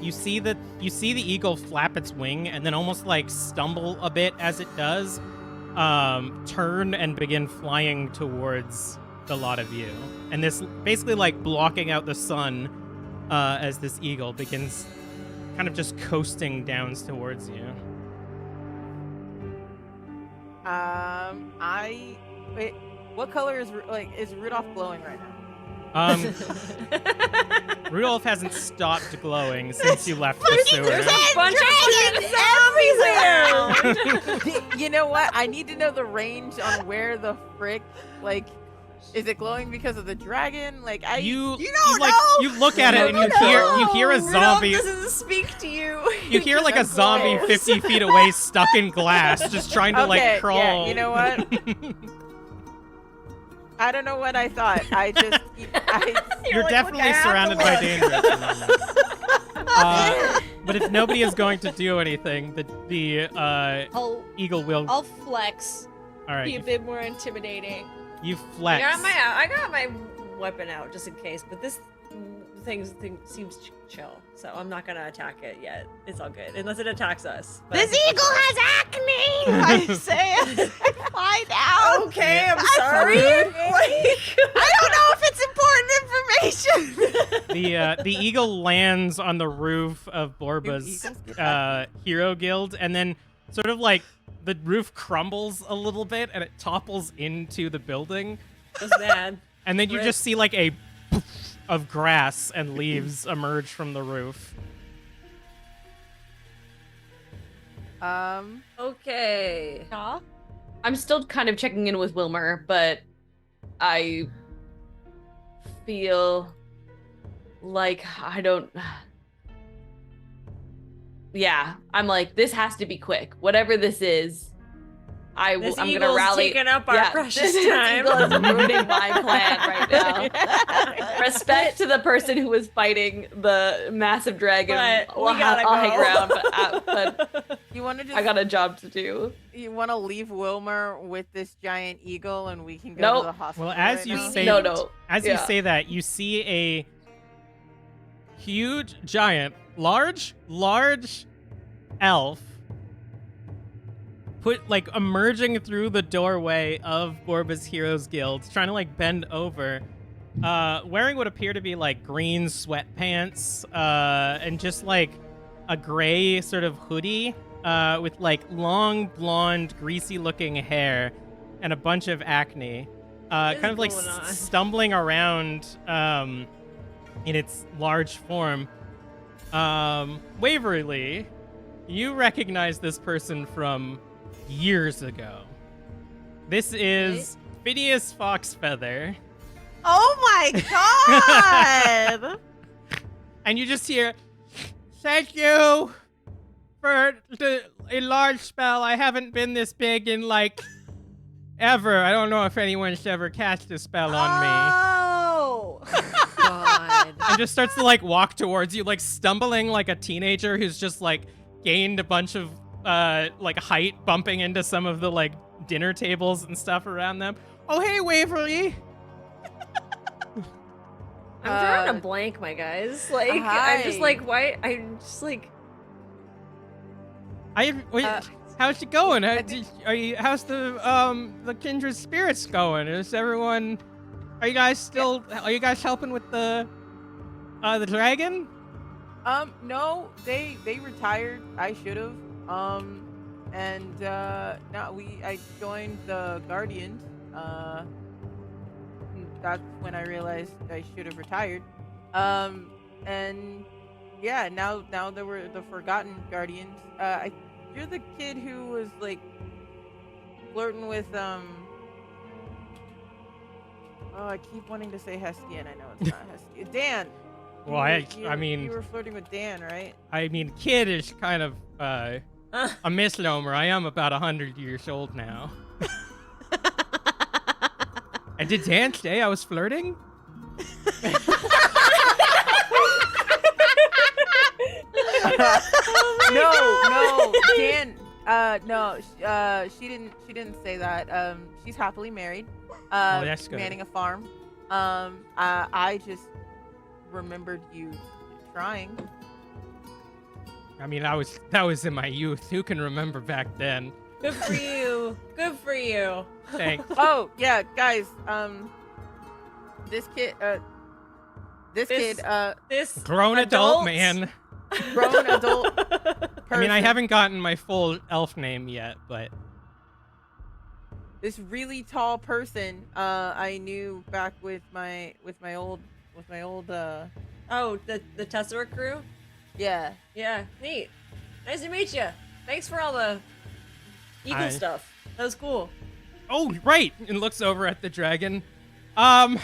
You see the eagle flap its wing and then almost like stumble a bit as it does, turn and begin flying towards the lot of you. And this basically like blocking out the sun as this eagle begins kind of just coasting down towards you. Wait, what color is Rudolph glowing right now? Rudolph hasn't stopped glowing since you left the sewer. There's a bunch of You know what? I need to know the range on where the frick, like, Is it glowing because of the dragon? Like You don't like know! you look at it and you hear a Rudolph zombie. doesn't speak to you. You hear like a zombie 50 feet away, stuck in glass, just trying to like crawl. Yeah, you know what? I don't know what I thought. You're like, definitely "Look, I have to surrounded by look." danger at the moment. But if nobody is going to do anything, the eagle will. I'll flex. All right, Be a bit more intimidating. you flex. I got my weapon out just in case, but this thing seems chill, so I'm not gonna attack it yet. It's all good, unless it attacks us. But This eagle has acne! I say it. I find out. Okay, I'm That's sorry. rude. Like, I don't know if it's important information. The eagle lands on the roof of Borba's eagles get back? hero guild, and then sort of like the roof crumbles a little bit, and it topples into the building, that's bad. and then you Rip. just see like a poof of grass and leaves emerge from the roof. Okay. Aw. I'm still kind of checking in with Wilmer, but I feel like I don't. Yeah, I'm like, this has to be quick. Whatever this is, I'm This gonna eagle's rally. taking up our Yeah, precious this time. eagle is ruining my plan right now. Respect to the person who was fighting the massive dragon. But we I'll gotta high go. ground, but You want to just? I got a job to do. You want to leave Wilmer with this giant eagle, and we can go Nope. to the hospital. Well, as right you now? say- No. As Yeah. you say that, you see a huge, giant, large elf emerging through the doorway of Borba's Heroes Guild, trying to like bend over, wearing what appear to be like green sweatpants, and just like a gray sort of hoodie, with like long blonde greasy looking hair and a bunch of acne, What is kind of like going on? stumbling around in its large form. Waverly, you recognize this person from years ago. This is Phineas Foxfeather. Oh my god! And you just hear, "Thank you for a large spell. I haven't been this big in like ever. I don't know if anyone's ever cast a spell on me." Oh! God. And just starts to like walk towards you, like stumbling like a teenager who's just like gained a bunch of like height, bumping into some of the like dinner tables and stuff around them. "Oh, hey, Waverly." I'm drawing Uh, a blank, my guys. Like, I'm just hi. like, why? I'm just like, How's it going? How's the kindred spirits going? Is everyone? Are you guys helping with the dragon? No, they retired. I should have. And now I joined the Guardians. That's when I realized I should have retired. And yeah, now there were the Forgotten Guardians. You're the kid who was like flirting with Oh, I keep wanting to say Hestia, and I know it's not Hestia. Dan. Well, You were flirting with Dan, right? I mean, kid is kind of a misnomer. I am about 100 years old now. And did Dan say I was flirting? No, Dan. No, she didn't say that. She's happily married. that's good. Manning a farm. I just remembered you trying. I mean, that was in my youth. Who can remember back then? good for you. Good for you. Thanks. Oh yeah, guys. This kid. This Grown adult man. Grown adult. I mean, I person. haven't gotten my full elf name yet, but This really tall person. I knew back with my old. Oh, the Tesseract crew? Yeah. Yeah, neat. Nice to meet you. Thanks for all the eagle Hi. stuff. That was cool. oh, right, and looks over at the dragon. I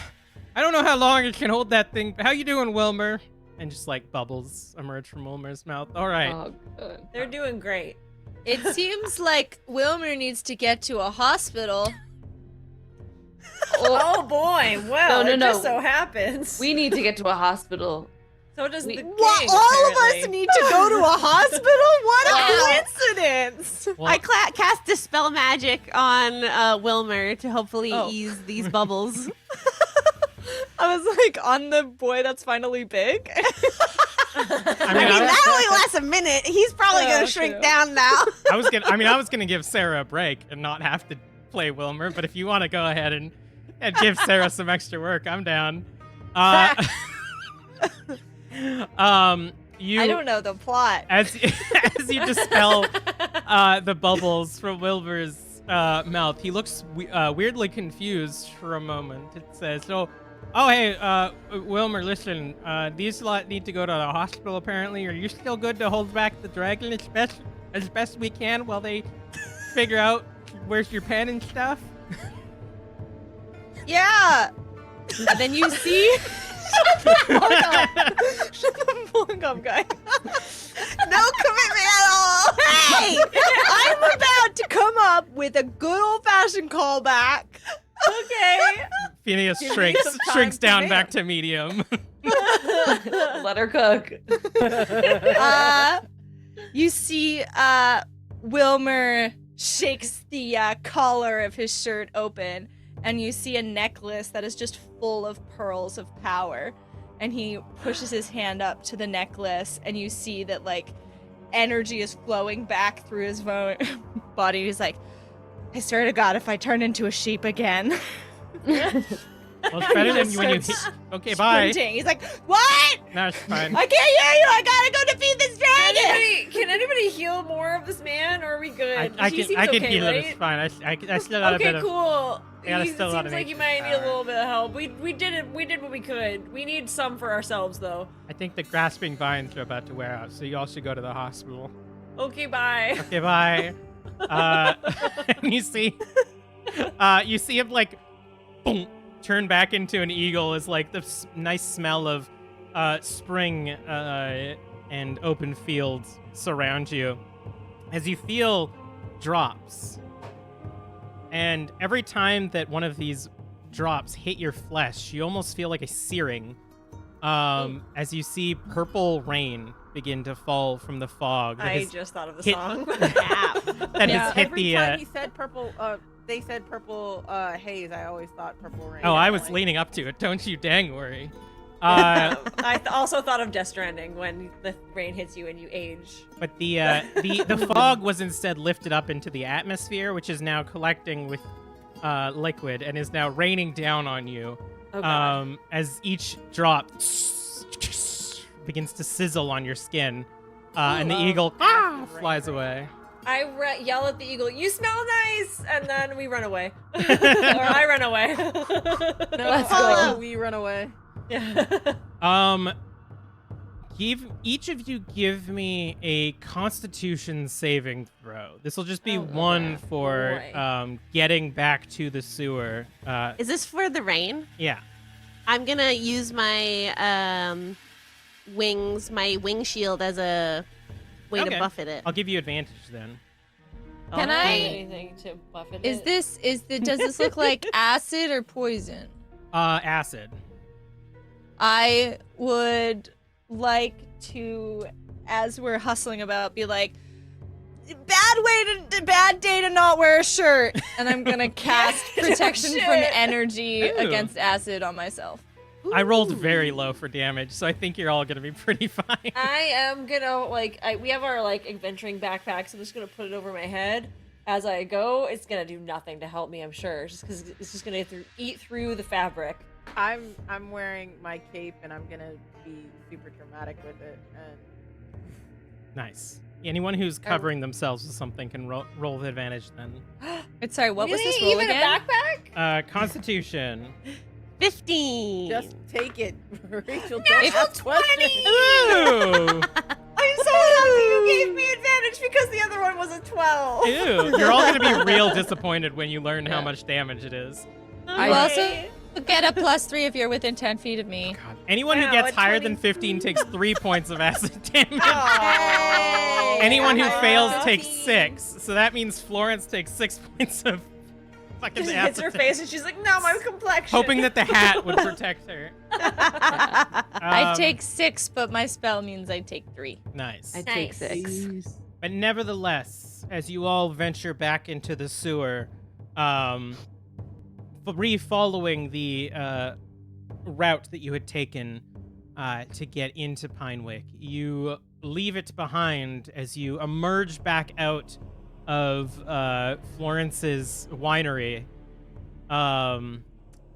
don't know how long it can hold that thing. How you doing, Wilmer? And just like bubbles emerge from Wilmer's mouth. All right. Oh, good. They're doing great. It seems like Wilmer needs to get to a hospital. Oh boy! Well, No, it no. just so happens. We need to get to a hospital. So does the king. What? All of us apparently. need to go to a hospital? What a Wow. coincidence! Well, I cast Dispel Magic on Wilmer to hopefully Oh. ease these bubbles. I was like, on the boy that's finally big. I I mean, mean, that only lasts a minute. He's probably Oh, gonna shrink true. down now. I was gonna give Sarah a break and not have to play Wilmer, but if you want to go ahead and give Sarah some extra work, I'm down. You I don't know the plot. as you dispel the bubbles from Wilbur's mouth, he looks weirdly confused for a moment. It says, "So, hey, Wilmer, listen. These lot need to go to the hospital. Apparently, are you still good to hold back the dragon as best we can while they figure out where's your pen and stuff?" Yeah. And then you see. Shut the fuck up, guy. No commitment at all. Hey! I'm about to come up with a good old-fashioned callback. Okay. Phineas Give me shrinks some time shrinks to down think. back to medium. Let her cook. You see, Wilmer shakes the collar of his shirt open, and you see a necklace that is just full of pearls of power. And he pushes his hand up to the necklace, and you see that, like, energy is flowing back through his body. He's like, I swear to God, if I turn into a sheep again. Well, it's better than when you. Okay, bye. Sprinting. He's like, what? No, it's fine. I can't hear you. I gotta go defeat this dragon. Can anybody heal more of this man, or are we good? I He can seems okay, heal it. right? It's fine. I still got a bit Okay, of. cool. Yeah, He still a lot seems of like you nature might need a power. little bit of help. We did what we could. We need some for ourselves, though. I think the grasping vines are about to wear out, so you all should go to the hospital. Okay, bye. Okay, bye. And you see him like, boom, turn back into an eagle as like the nice smell of spring and open fields surround you. As you feel drops, and every time that one of these drops hit your flesh, you almost feel like a searing. As you see purple rain begin to fall from the fog. that I has just thought of the hit- song. that has hit Every the. time he said purple, they said purple haze. I always thought purple rain. Oh, I was Like, leaning up to it. Don't you dang worry. I also thought of Death Stranding when the rain hits you and you age. But the fog was instead lifted up into the atmosphere, which is now collecting with liquid and is now raining down on you. Oh, God. As each drop begins to sizzle on your skin, and the eagle flies away. I yell at the eagle, "You smell nice!" And then we run away. Or I run away. No, Let's go. We run away. Yeah. Each of you give me a Constitution saving throw. This will just be Oh, one for boy. getting back to the sewer. Is this for the rain? Yeah. I'm gonna use my wings, my wing shield as a way Okay. to buffet it. I'll give you advantage then. Can I'll I- do anything to buffet Is it. does this look like acid or poison? Acid. I would like to, as we're hustling about, be like, bad day to not wear a shirt, and I'm gonna cast protection from shit. energy Ooh. against acid on myself. I rolled very low for damage, so I think you're all gonna be pretty fine. I am gonna we have our adventuring backpacks. I'm just gonna put it over my head as I go. It's gonna do nothing to help me, I'm sure, just because it's just gonna eat through the fabric. I'm wearing my cape and I'm gonna be super dramatic with it. And Nice. Anyone who's covering themselves with something can roll with advantage then. It's sorry, what was Really? this roll Even again? a backpack? Constitution. 15. just take it, Rachel. Don't ask questions. Ooh. I'm so happy you gave me advantage because the other one was a 12. Ew. You're all gonna be real disappointed when you learn how much damage it is. You also get a +3 if you're within 10 feet of me. God. Anyone who Wow, gets at higher 20 than 15 takes 3 points of acid damage. Hey! Anyone who I fails love takes team. 6. So that means Florence takes 6 points of fucking Just acid hits her damage. face and she's like, no, my complexion. Hoping that the hat would protect her. I Um, take 6, but my spell means I take 3. Nice. I take Nice. 6. But nevertheless, as you all venture back into the sewer, following the route that you had taken to get into Pinewick, you leave it behind as you emerge back out of Florence's winery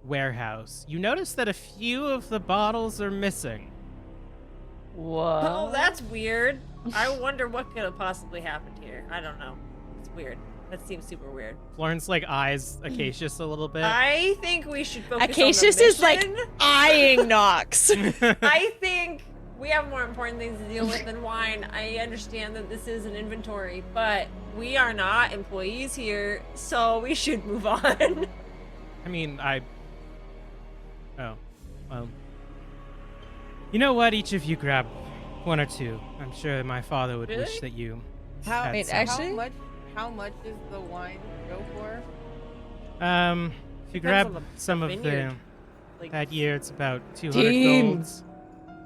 warehouse. You notice that a few of the bottles are missing. Whoa. Oh, that's weird. I wonder what could have possibly happened here. I don't know. It's weird. That seems super weird. Florence eyes Acacius a little bit. I think we should focus Acacius on the is like mission. eyeing Noxx. I think we have more important things to deal with than wine. I understand that this is an inventory, but we are not employees here, so we should move on. I mean, Oh, well. You know what? Each of you grab 1 or 2. I'm sure my father would wish Really? that you. How, had Wait, some. actually- how much does the wine go for? If you Depends on grab the some of the vineyard. Like, that year, it's about 200 Team. golds.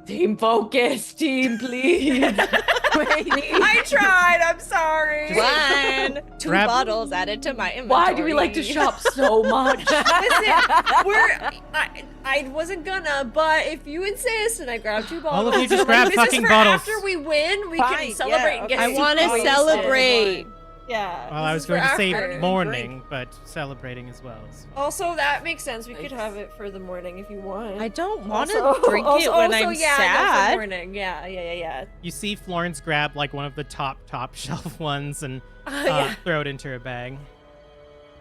Team focus, team, please. I tried. I'm sorry. One, 2 Grab- bottles added to my inventory. Why do we like to shop so much? Listen, I wasn't gonna, but if you insist, and I grab 2 bottles. All of you just grab this fucking is for bottles. after we win, we Fine, can celebrate and yeah, get. okay. I super want to wasted. celebrate. Yeah. Well, I this was is going for to say after. morning, but celebrating as well. So. Also, that makes sense. We could Nice. have it for the morning if you want. I don't want to Also- drink it also- when also, I'm yeah, go for sad. morning. Yeah. You see Florence grab one of the top shelf ones and Yeah. throw it into her bag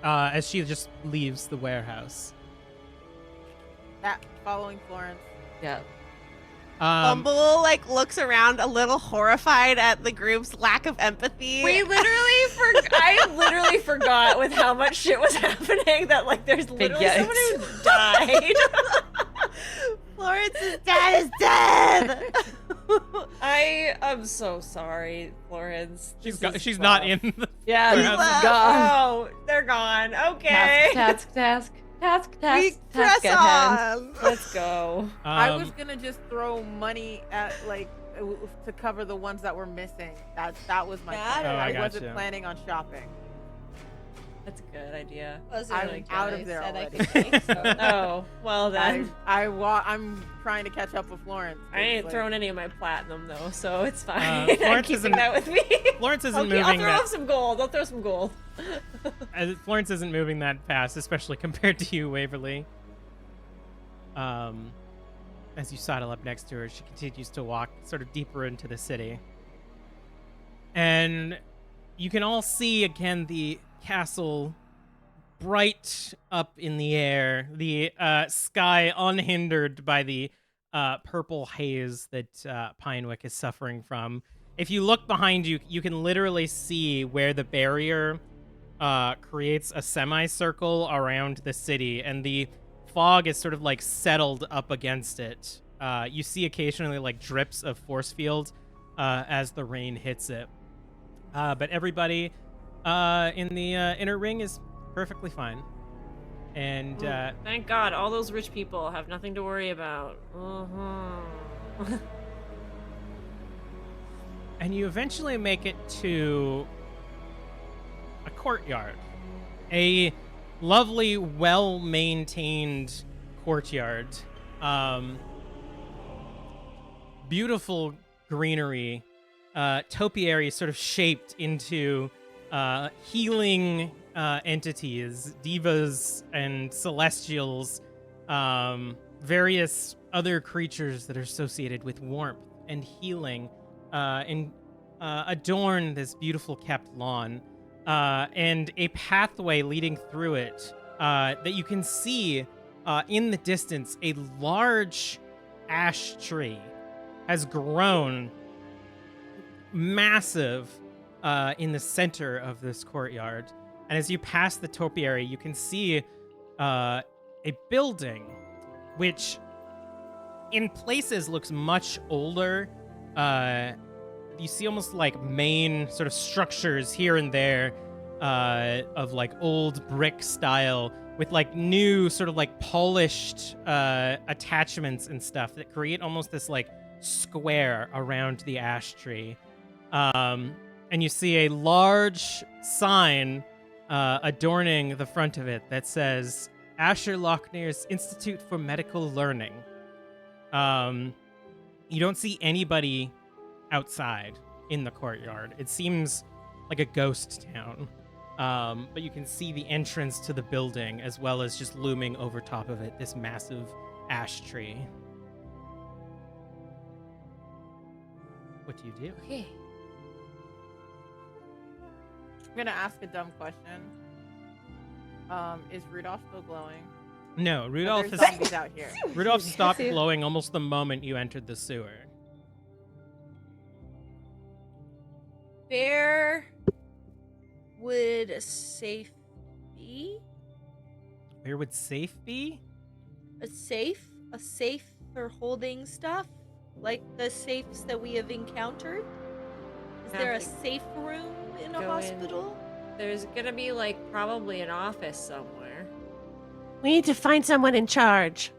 as she just leaves the warehouse. Following Florence. Yeah. Bumble looks around a little horrified at the group's lack of empathy. I literally forgot with how much shit was happening that there's literally yikes. someone who died. Florence's dad is dead. I am so sorry, Florence. She's This is she's not rough. in the Yeah, this warehouse. is gone. Oh, they're gone. Okay. We Task press at hand. on. Let's go. I Um, was gonna just throw money at to cover the ones that were missing. That was my Got plan. it. Oh, I I wasn't gotcha. planning on shopping. That's a good idea. I'm out of there said I already. could take, so. Oh, well then. I'm trying to catch up with Florence. I ain't It's throwing any of my platinum though, so it's fine. I'm Florence keeping isn't- that with me. Florence isn't Okay, I'll moving throw that. some gold. I'll throw some gold. Florence isn't moving that fast, especially compared to you, Waverly. As you sidle up next to her, she continues to walk sort of deeper into the city. And you can all see again the castle bright up in the air, the sky unhindered by the purple haze that Pinewick is suffering from. If you look behind you, you can literally see where the barrier creates a semicircle around the city, and the fog is sort of settled up against it. You see occasionally drips of force field as the rain hits it. But everybody in the inner ring is perfectly fine. And Thank God, all those rich people have nothing to worry about. Uh-huh. and you eventually make it to a courtyard. A lovely, well-maintained courtyard. Beautiful greenery. Topiary sort of shaped into healing entities, divas and celestials, various other creatures that are associated with warmth and healing, and adorn this beautiful kept lawn, and a pathway leading through it that you can see in the distance. A large ash tree has grown massive in the center of this courtyard. And as you pass the topiary, you can see a a building which in places looks much older. You see almost like main sort of structures here and there of like old brick style with like new sort of like polished attachments and stuff that create almost this like square around the ash tree. And you see a large sign adorning the front of it that says Ascher Læknirs Institute for Medical Learning. You don't see anybody outside in the courtyard. It seems like a ghost town. But you can see the entrance to the building as well as just looming over top of it, this massive ash tree. What do you do? Okay. I'm gonna ask a dumb question. Is Rudolph still glowing? No, Rudolph There's is zombies out here. Rudolph stopped See you. glowing almost the moment you entered the sewer. Where would a safe be? Where would safe be? A safe? A safe for holding stuff? Like the safes that we have encountered? Is I there a think safe room in a go in. hospital? There's gonna be like probably an office somewhere. We need to find someone in charge.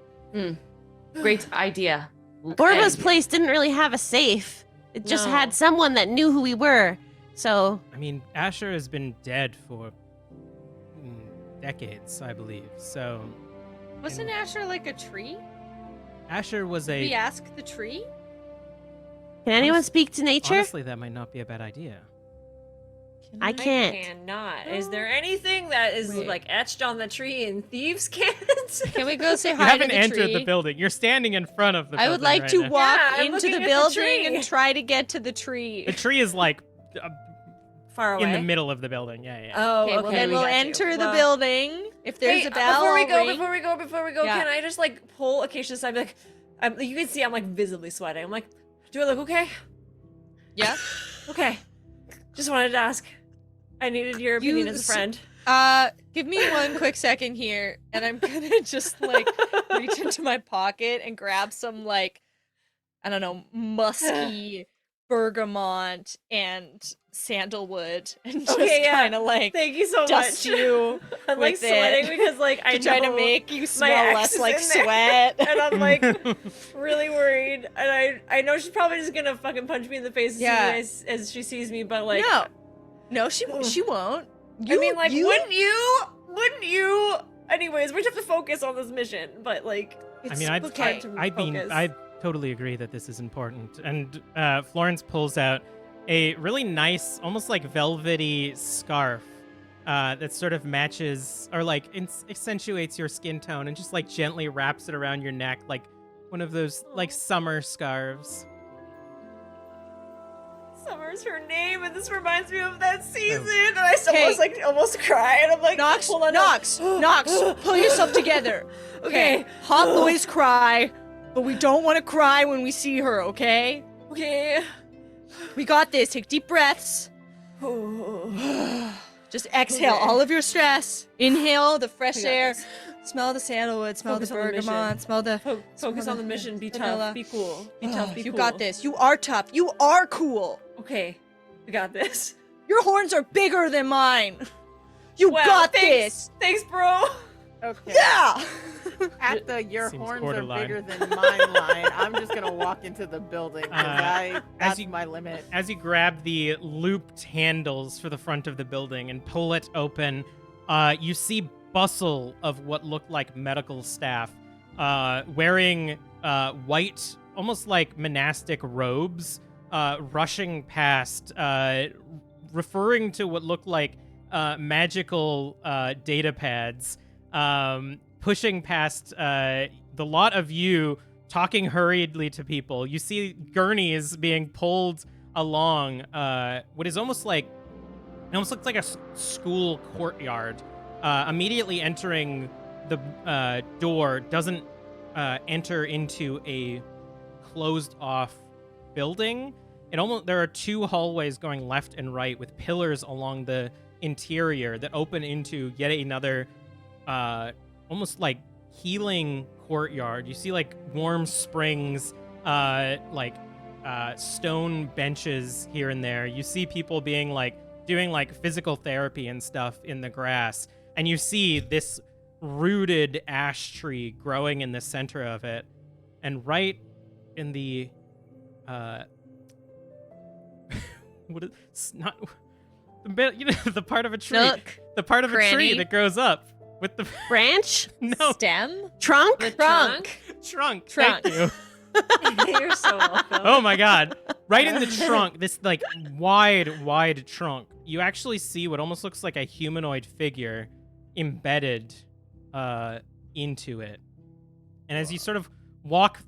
Great idea. Orba's Okay. place didn't really have a safe. It just No. had someone that knew who we were. So, I mean, Ascher has been dead for decades, I believe. So Wasn't Asher like a tree? Ascher was We a. ask the tree? can anyone Honest- speak to nature? Honestly, that might not be a bad idea. I can't. I cannot. Is there anything that is Wait. like etched on the tree in thieves' can't? Can we go say You hi haven't to the entered tree? the building. You're standing in front of the building. I would like right to now. walk Yeah, I'm into looking the at the building tree. and try to get to the tree. The tree is like Far away. in the middle of the building. Yeah, yeah. Oh, Okay, well then we we'll got you. enter the Well, building. If there's wait, a bell, before we I'll go, ring. before we go, Yeah. can I just like pull Acacius? I'm like, you can see I'm like visibly sweating. I'm like, do I look okay? Yeah. Okay. Just wanted to ask. I needed your You opinion as a s- friend. Give me one quick second here, and I'm gonna just like reach into my pocket and grab some like, I don't know, musky bergamot and sandalwood, and just Okay, yeah. kind of like Thank you so dust much. you I'm like with sweating it because like I to try to know make you my smell ex less is like in there. sweat. and I'm like really worried, and I know she's probably just gonna fucking punch me in the face Yeah. as she sees me, but like no, she won't. I mean, like, wouldn't you? Anyways, we just have to focus on this mission, but like, I it's mean, hard to focus. I totally agree that this is important. And Florence pulls out a really nice, almost like velvety scarf that sort of matches or like accentuates your skin tone and just like gently wraps it around your neck, like one of those like summer scarves. Summer's her name, and this reminds me of that season, Oh. and I almost cry, and I'm like, Noxx, hold on, Noxx, pull yourself together. Okay. Hot boys cry, but we don't want to cry when we see her, okay? Okay. We got this. Take deep breaths. Just exhale Okay. all of your stress. Inhale the fresh We got air. this. Smell the sandalwood. Smell Focus the on the mission. bergamot. Smell the. Focus Smell on the mission. Be vanilla. tough. Be cool. Be tough. Be You cool. got this. You are tough. You are cool. Okay. We got this. Your horns are bigger than mine. You Wow, got thanks. this. Thanks, bro. Okay. Yeah. At the your Seems horns borderline. are bigger than mine line, I'm just gonna walk into the building because that's you- my limit. As you grab the looped handles for the front of the building and pull it open, you see bustle of what look like medical staff wearing white, almost like monastic robes, rushing past, referring to what look like magical data pads, pushing past the lot of you talking hurriedly to people. You see gurneys being pulled along what is almost like, it almost looks like a school courtyard. Immediately entering the door doesn't enter into a closed off building. There are two hallways going left and right with pillars along the interior that open into yet another almost like healing courtyard. You see like warm springs, stone benches here and there. You see people being like doing like physical therapy and stuff in the grass, and you see this rooted ash tree growing in the center of it, and right in the what is it's not the bit, the part of a tree, Nook. the part of a tree Granny. that grows up with the Branch? no Stem? Trunk? The Trunk. trunk. Trunk. Thank you. You're so welcome. Oh my god. Right in the trunk, this like wide trunk, you actually see what almost looks like a humanoid figure embedded into it. And as you sort of walk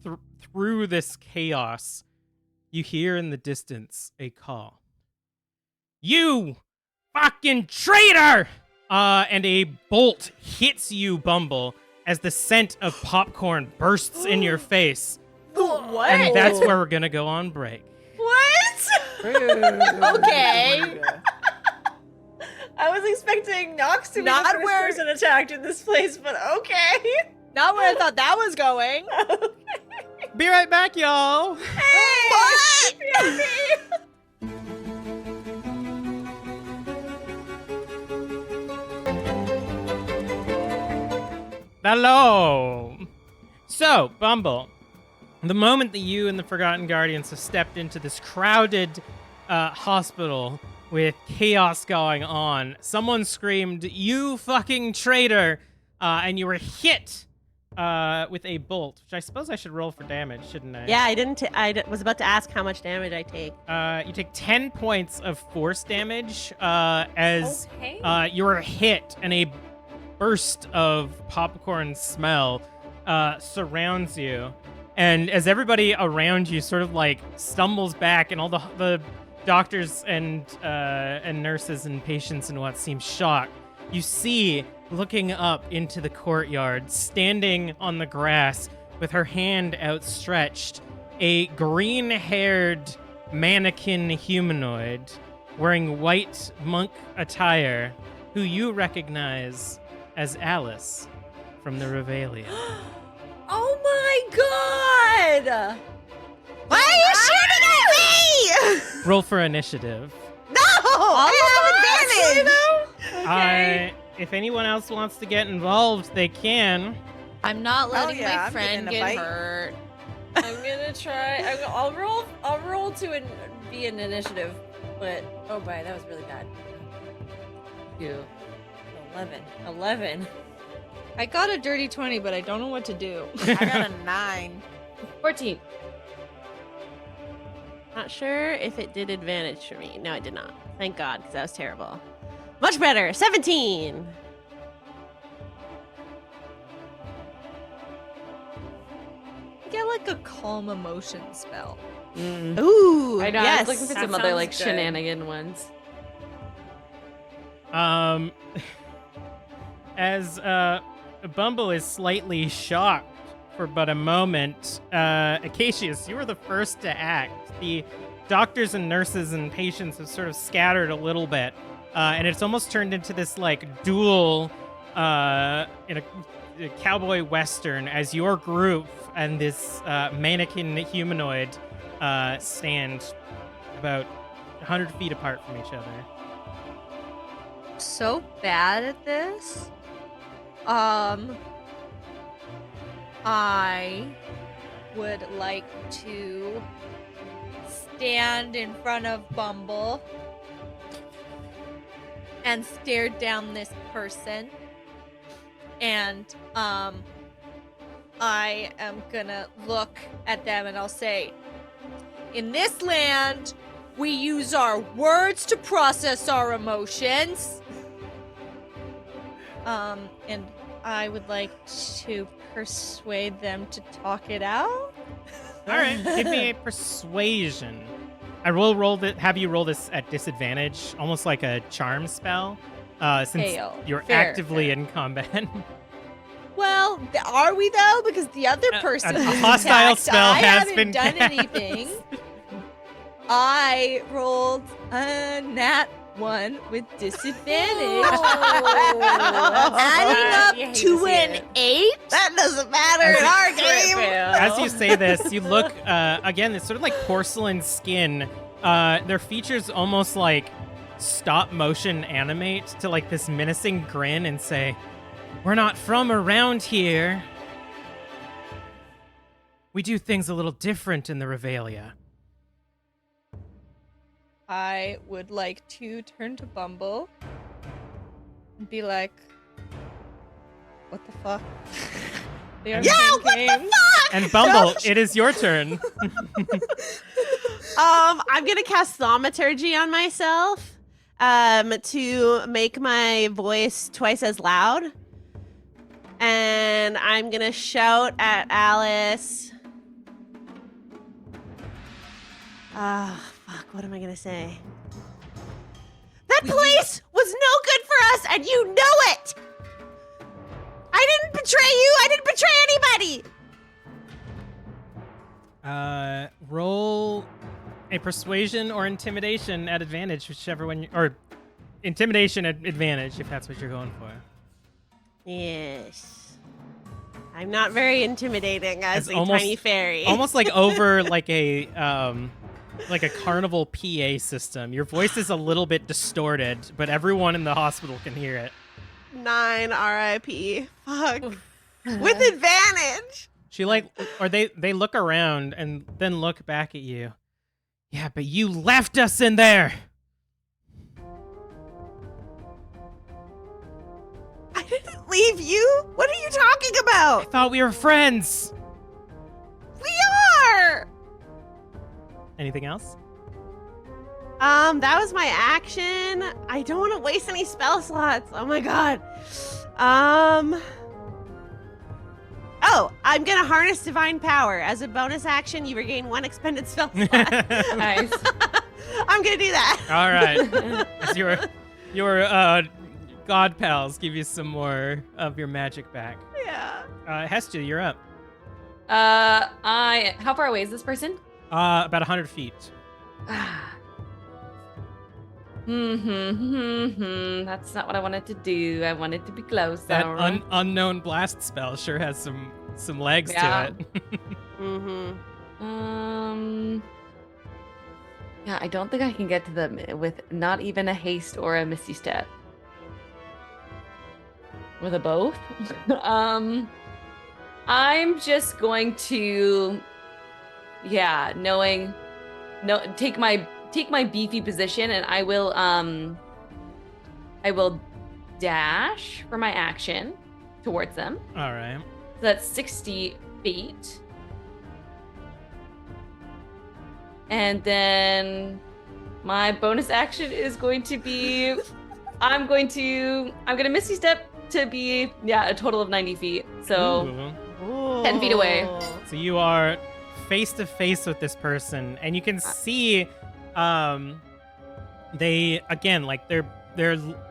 through this chaos, you hear in the distance a call. You fucking traitor! And a bolt hits you, Bumble, as the scent of popcorn bursts in your face. What? And that's where we're gonna go on break. What? Okay. I was expecting Noxx to be Not the first where- person attacked in this place, but okay. Not where I thought that was going. Be right back, y'all. What? Hello. So, Bumble, the moment that you and the Forgotten Guardians have stepped into this crowded hospital with chaos going on, someone screamed, "You fucking traitor!" And you were hit with a bolt, which I suppose I should roll for damage, shouldn't I? Yeah, I was about to ask how much damage I take. You take 10 points of force damage as Okay. you're hit, and a burst of popcorn smell surrounds you. And as everybody around you sort of like stumbles back, and all the doctors and nurses and patients and what seem shocked, you see, looking up into the courtyard, standing on the grass with her hand outstretched, a green-haired mannequin humanoid wearing white monk attire, who you recognize as Alice from the Revelia. Oh my god! Why are you shooting at me? Roll for initiative. No! I have advantage! If anyone else wants to get involved, they can. I'm not Hell letting yeah, my I'm friend getting in a get fight. hurt. I'm gonna try. I'll roll to be an initiative, but oh boy, that was really bad. You. 11. I got a dirty 20, but I don't know what to do. I got a 9. 14. Not sure if it did advantage for me. No, it did not. Thank God, because that was terrible. Much better. 17. Get like a calm emotion spell. Ooh, I know. yes. I was looking for That some other sounds like good. shenanigan ones. As Bumble is slightly shocked for but a moment, Acacius, you were the first to act. The doctors and nurses and patients have sort of scattered a little bit, and it's almost turned into this like duel in a cowboy western as your group and this mannequin humanoid stand about 100 feet apart from each other. So bad at this. I would like to stand in front of Bumble and stare down this person. And I am gonna look at them and I'll say, in this land, we use our words to process our emotions. And I would like to persuade them to talk it out. All right, give me a persuasion. I will have you roll this at disadvantage, almost like a charm spell, since Hail. you're Fair, actively fair. in combat. Well, are we though? Because the other person a who's hostile attacked, spell I has haven't been done cast. anything. I rolled a nat one with disadvantage. Adding up to an 8? That doesn't matter in our game. As you say this, you look, again, it's sort of like porcelain skin. Their features almost like stop motion animate to like this menacing grin and say, "We're not from around here. We do things a little different in the Revelia." I would like to turn to Bumble and be like, what the fuck? They are What the fuck? And Bumble, it is your turn. I'm gonna cast Thaumaturgy on myself to make my voice twice as loud. And I'm gonna shout at Alice. Fuck, what am I gonna say? That place was no good for us, and you know it! I didn't betray you! I didn't betray anybody! Roll a persuasion or intimidation at advantage, whichever one, or intimidation at advantage, if that's what you're going for. Yes. I'm not very intimidating as It's a tiny fairy. Almost like over like a carnival PA system. Your voice is a little bit distorted, but everyone in the hospital can hear it. 9 RIP. Fuck. With advantage. She they look around and then look back at you. Yeah, but you left us in there. I didn't leave you. What are you talking I about? thought we were friends. We are. Anything else? That was my action. I don't want to waste any spell slots. Oh my god. Oh, I'm gonna harness divine power. As a bonus action, you regain 1 expended spell slot. Nice. I'm gonna do that. All right. As your god pals give you some more of your magic back. Yeah. Hestia, you're up. How far away is this person? About 100 feet. That's not what I wanted to do. I wanted to be closer. That unknown blast spell sure has some legs Yeah. to it. Yeah, I don't think I can get to them with not even a haste or a misty step. With a both. I'm just going to, take my beefy position, and I will dash for my action towards them. All right. So that's 60 feet. And then my bonus action is going to be, I'm gonna Misty Step to be, a total of 90 feet. So Ooh. 10 feet away. So you are face to face with this person, and you can see, they again, like their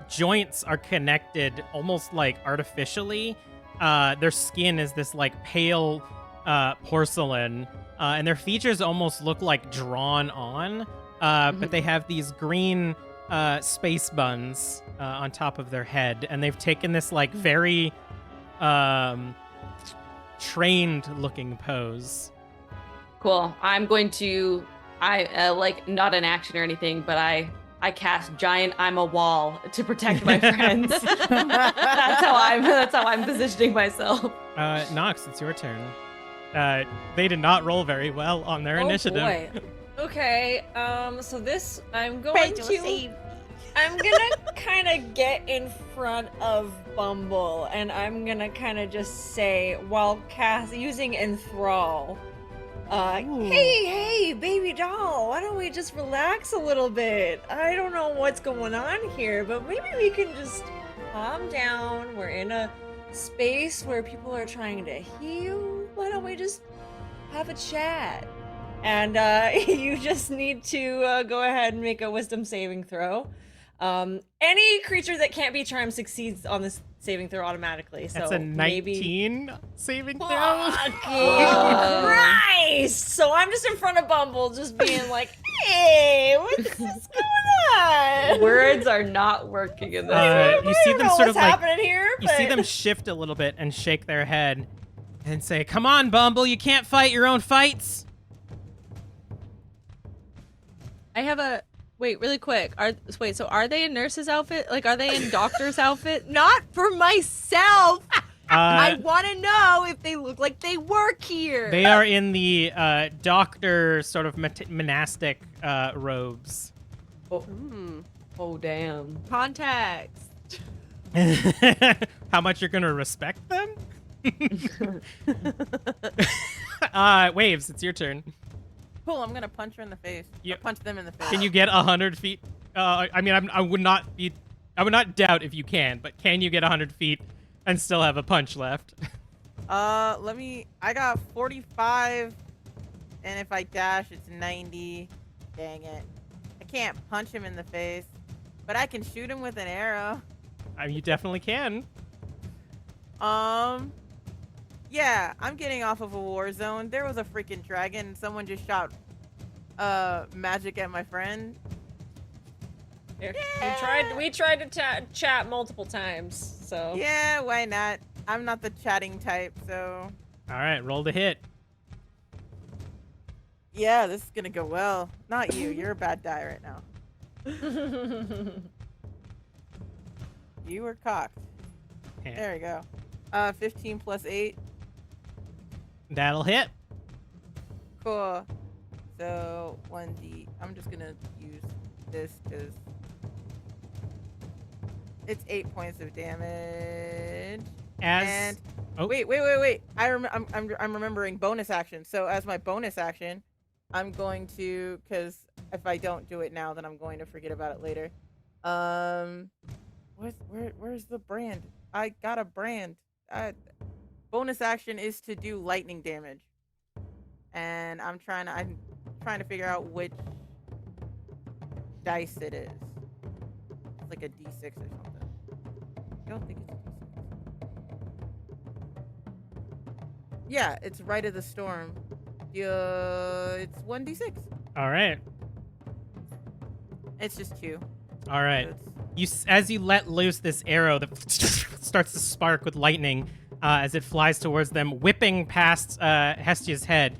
joints are connected almost like artificially. Their skin is this like pale porcelain, and their features almost look like drawn on. But they have these green space buns on top of their head, and they've taken this like very trained looking pose. Cool. I'm going to, not an action or anything, but I cast giant I'm a wall to protect my friends. That's how I'm positioning myself. Noxx, it's your turn. They did not roll very well on their initiative. Boy. Okay, so this, I'm Rachel, going to, save. I'm gonna kind of get in front of Bumble, and I'm gonna kind of just say, while using Enthrall, hey, baby doll, why don't we just relax a little bit? I don't know what's going on here, but maybe we can just calm down. We're in a space where people are trying to heal. Why don't we just have a chat? And you just need to go ahead and make a wisdom saving throw. Any creature that can't be charmed succeeds on this saving throw automatically. So That's a maybe... 19 saving throw. Fucking Christ! so I'm just in front of Bumble, just being like, "Hey, what's going on?" Words are not working in this. You see them sort of like happening here. you see them shift a little bit and shake their head and say, "Come on, Bumble, you can't fight your own fights." I have a wait, really quick. So are they in nurse's outfit? Like, are they in doctor's outfit? Not for myself. I want to know if they look like they work here. They are in the doctor sort of monastic robes. Oh, damn. Contacts. How much you're gonna respect them? Waves, it's your turn. Cool, I'm gonna punch her in the face. Yep. Or punch them in the face. Can you get 100 feet? I mean, I would not doubt if you can, but can you get 100 feet and still have a punch left? I got 45, and if I dash, it's 90. Dang it. I can't punch him in the face, but I can shoot him with an arrow. I mean, you definitely can. Yeah, I'm getting off of a war zone. There was a freaking dragon, and someone just shot magic at my friend. Yeah. We tried to chat multiple times, so. Yeah, why not? I'm not the chatting type, so. All right, roll to hit. Yeah, this is gonna go well. Not you. You're a bad die right now. You were cocked. Yeah. There we go. 15 plus 8. That'll hit. Cool. So 1d. I'm just gonna use this because it's 8 points of damage. As oh. Wait. I'm remembering bonus action. So as my bonus action, I'm going to, because if I don't do it now, then I'm going to forget about it later. Where's the brand? I got a brand. Bonus action is to do lightning damage, and I'm trying to figure out which dice it is. It's like a D6 or something. I don't think it's a D6. Yeah, it's Rite of the Storm. It's 1d6. All right. It's just 2. All right. So As you let loose this arrow that starts to spark with lightning as it flies towards them, whipping past Hestia's head.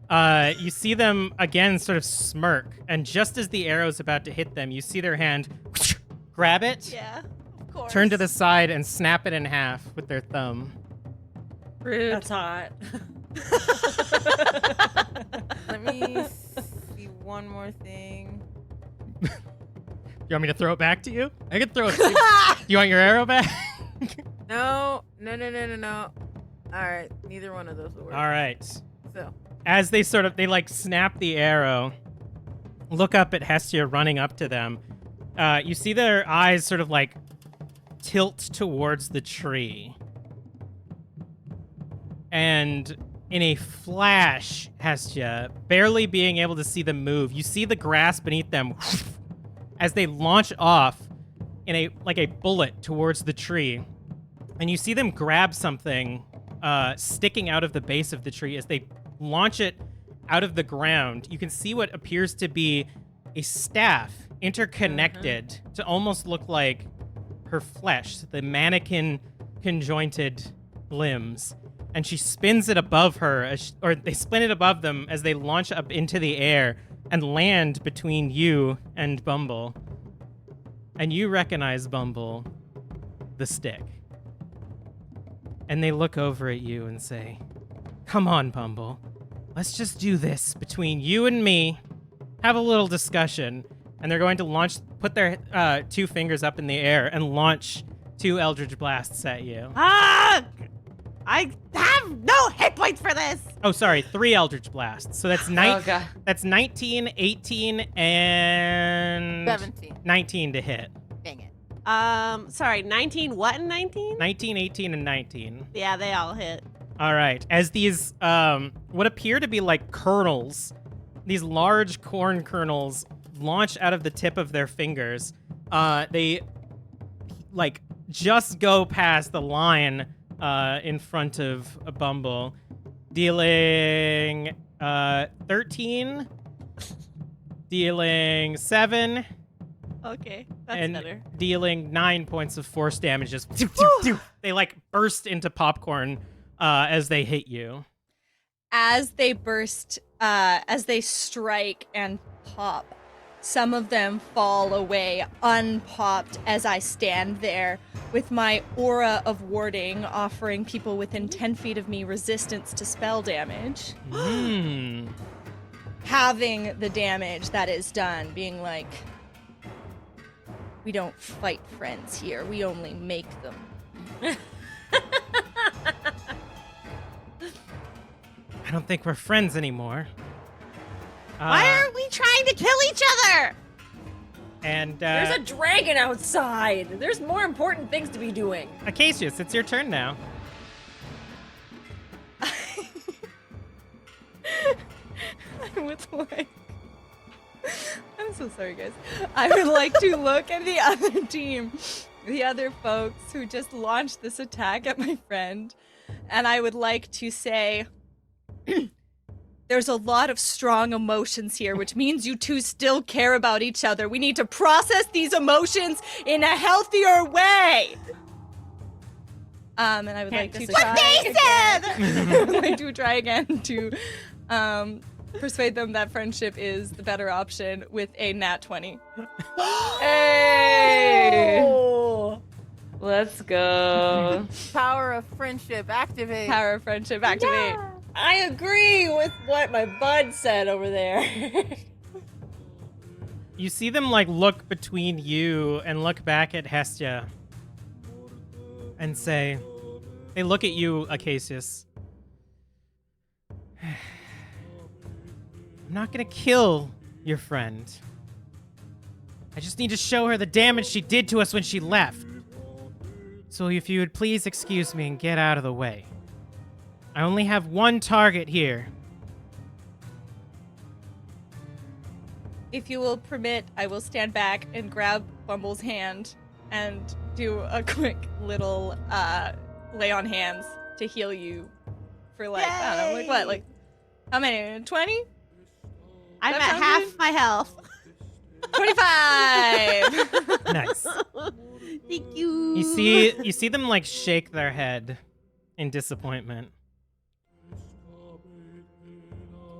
You see them again sort of smirk, and just as the arrow's about to hit them, you see their hand grab it, Yeah, of course. turn to the side, and snap it in half with their thumb. Rude. That's hot. Let me see one more thing. You want me to throw it back to you? I can throw it to you. You want your arrow back? No. All right, neither one of those will work. All right. So, As they snap the arrow, look up at Hestia running up to them. You see their eyes sort of like tilt towards the tree. And in a flash, Hestia, barely being able to see them move, you see the grass beneath them as they launch off in a bullet towards the tree. And you see them grab something sticking out of the base of the tree as they launch it out of the ground. You can see what appears to be a staff interconnected to almost look like her flesh, the mannequin conjointed limbs. And she spins it above her, or they spin it above them as they launch up into the air and land between you and Bumble. And you recognize Bumble, the stick. And they look over at you and say, "Come on, Bumble. Let's just do this between you and me. Have a little discussion." And they're going to put their 2 fingers up in the air and launch 2 Eldritch Blasts at you. Ah! I have no hit points for this. Oh, sorry, 3 Eldritch Blasts. So that's Oh, God. That's 19, 18, and 17. 19 to hit. Dang it. Sorry, 19. What in 19? 19, 18, and 19. Yeah, they all hit. All right. As these, what appear to be like kernels, these large corn kernels launch out of the tip of their fingers, they, like, just go past the line in front of a Bumble, dealing 13, dealing 7, Okay, that's and better. dealing 9 points of force damage. Just they like burst into popcorn as they hit you. As they burst, as they strike and pop, some of them fall away unpopped as I stand there with my aura of warding, offering people within 10 feet of me resistance to spell damage. Having the damage that is done, being like, we don't fight friends here, we only make them. I don't think we're friends anymore. Why are we trying to kill each other? And There's a dragon outside. There's more important things to be doing. Acacius, it's your turn now. I would like. I'm so sorry, guys. I would like to look at the other team, the other folks who just launched this attack at my friend, and I would like to say, there's a lot of strong emotions here, which means you two still care about each other. We need to process these emotions in a healthier way. And I would like to try. They said! I would like to try again to persuade them that friendship is the better option with a nat 20. Hey! Oh. Let's go. Power of friendship, activate. Power of friendship, activate. I agree with what my bud said over there. You see them like look between you and look back at Hestia and say, they look at you, Acacius. I'm not gonna kill your friend. I just need to show her the damage she did to us when she left. So if you would please excuse me and get out of the way. I only have one target here. If you will permit, I will stand back and grab Bumble's hand and do a quick little lay on hands to heal you for like, I don't know, like what? Like, how many? 20? I'm That at sound half good? my health. 25! Nice. Thank you. You see them like shake their head in disappointment.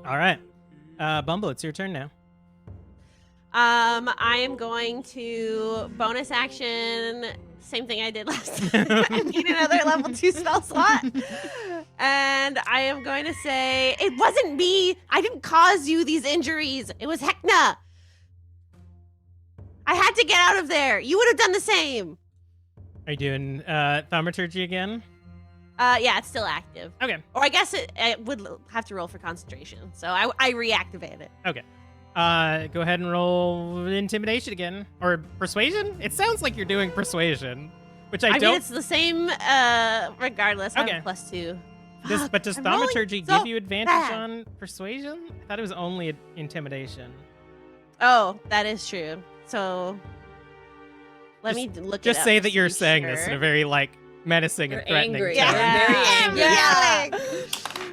All right. Bumble, it's your turn now. I am going to bonus action, same thing I did last time. I need another level 2 spell slot. And I am going to say, it wasn't me. I didn't cause you these injuries. It was Hecna. I had to get out of there. You would have done the same. Are you doing thaumaturgy again? Yeah, it's still active. Okay. Or I guess it would have to roll for concentration. So I reactivate it. Okay. Go ahead and roll intimidation again. Or persuasion? It sounds like you're doing persuasion, which I I don't. mean, it's the same regardless. I Okay. have +2. But does I'm rolling thaumaturgy so give you advantage bad. on persuasion? I thought it was only intimidation. Oh, that is true. So let me look Just it up say to that you're be saying this in a sure. very like menacing You're and threatening angry. tone. Yeah. Very Yeah.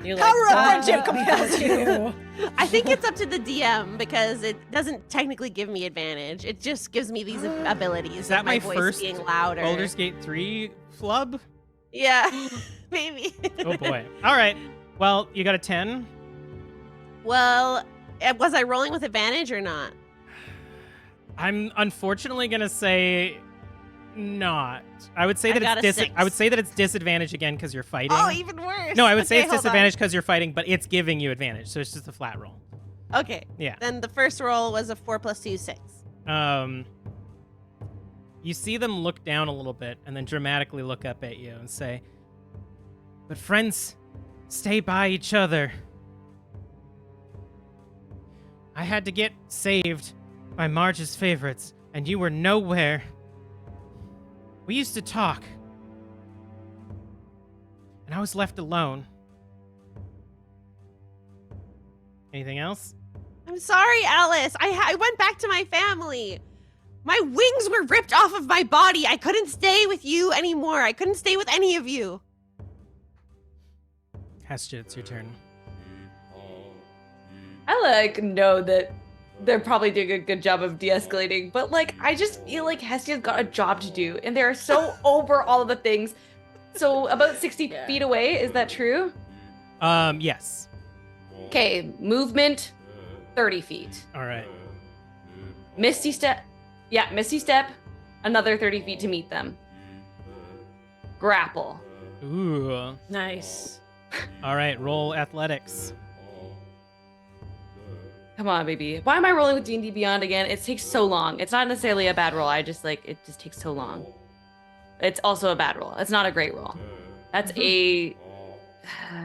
You're Power of "Fuck friendship compels you." I think it's up to the DM because it doesn't technically give me advantage. It just gives me these abilities. Is that of my my voice first being louder? Baldur's Gate 3 flub? Yeah, maybe. Oh boy. All right. Well, you got a 10. Well, was I rolling with advantage or not? I'm unfortunately gonna say not. I would say I that got it's a 6. I would say that it's disadvantage again because you're fighting. Oh, even worse. No, I would say Okay, it's hold on. disadvantage because you're fighting, but it's giving you advantage, so it's just a flat roll. Okay. Yeah. Then the first roll was a 4 + 2, 6. You see them look down a little bit and then dramatically look up at you and say, "But friends, stay by each other. I had to get saved by Marge's favorites, and you were nowhere. We used to talk, and I was left alone. Anything else?" I'm sorry, Alice. I went back to my family. My wings were ripped off of my body. I couldn't stay with you anymore. I couldn't stay with any of you. Hestia, it's your turn. like know that they're probably doing a good job of de-escalating, but like I just feel like Hestia's got a job to do, and they're so over all of the things. So about 60 feet away, is that true? Yes. Okay, movement 30 feet. All right. Misty step. Yeah, Misty step. Another 30 feet to meet them. Grapple. Ooh. Nice. All right, roll athletics. Come on, baby. Why am I rolling with D&D Beyond again? It takes so long. It's not necessarily a bad roll. It just takes so long. It's also a bad roll. It's not a great roll. That's a...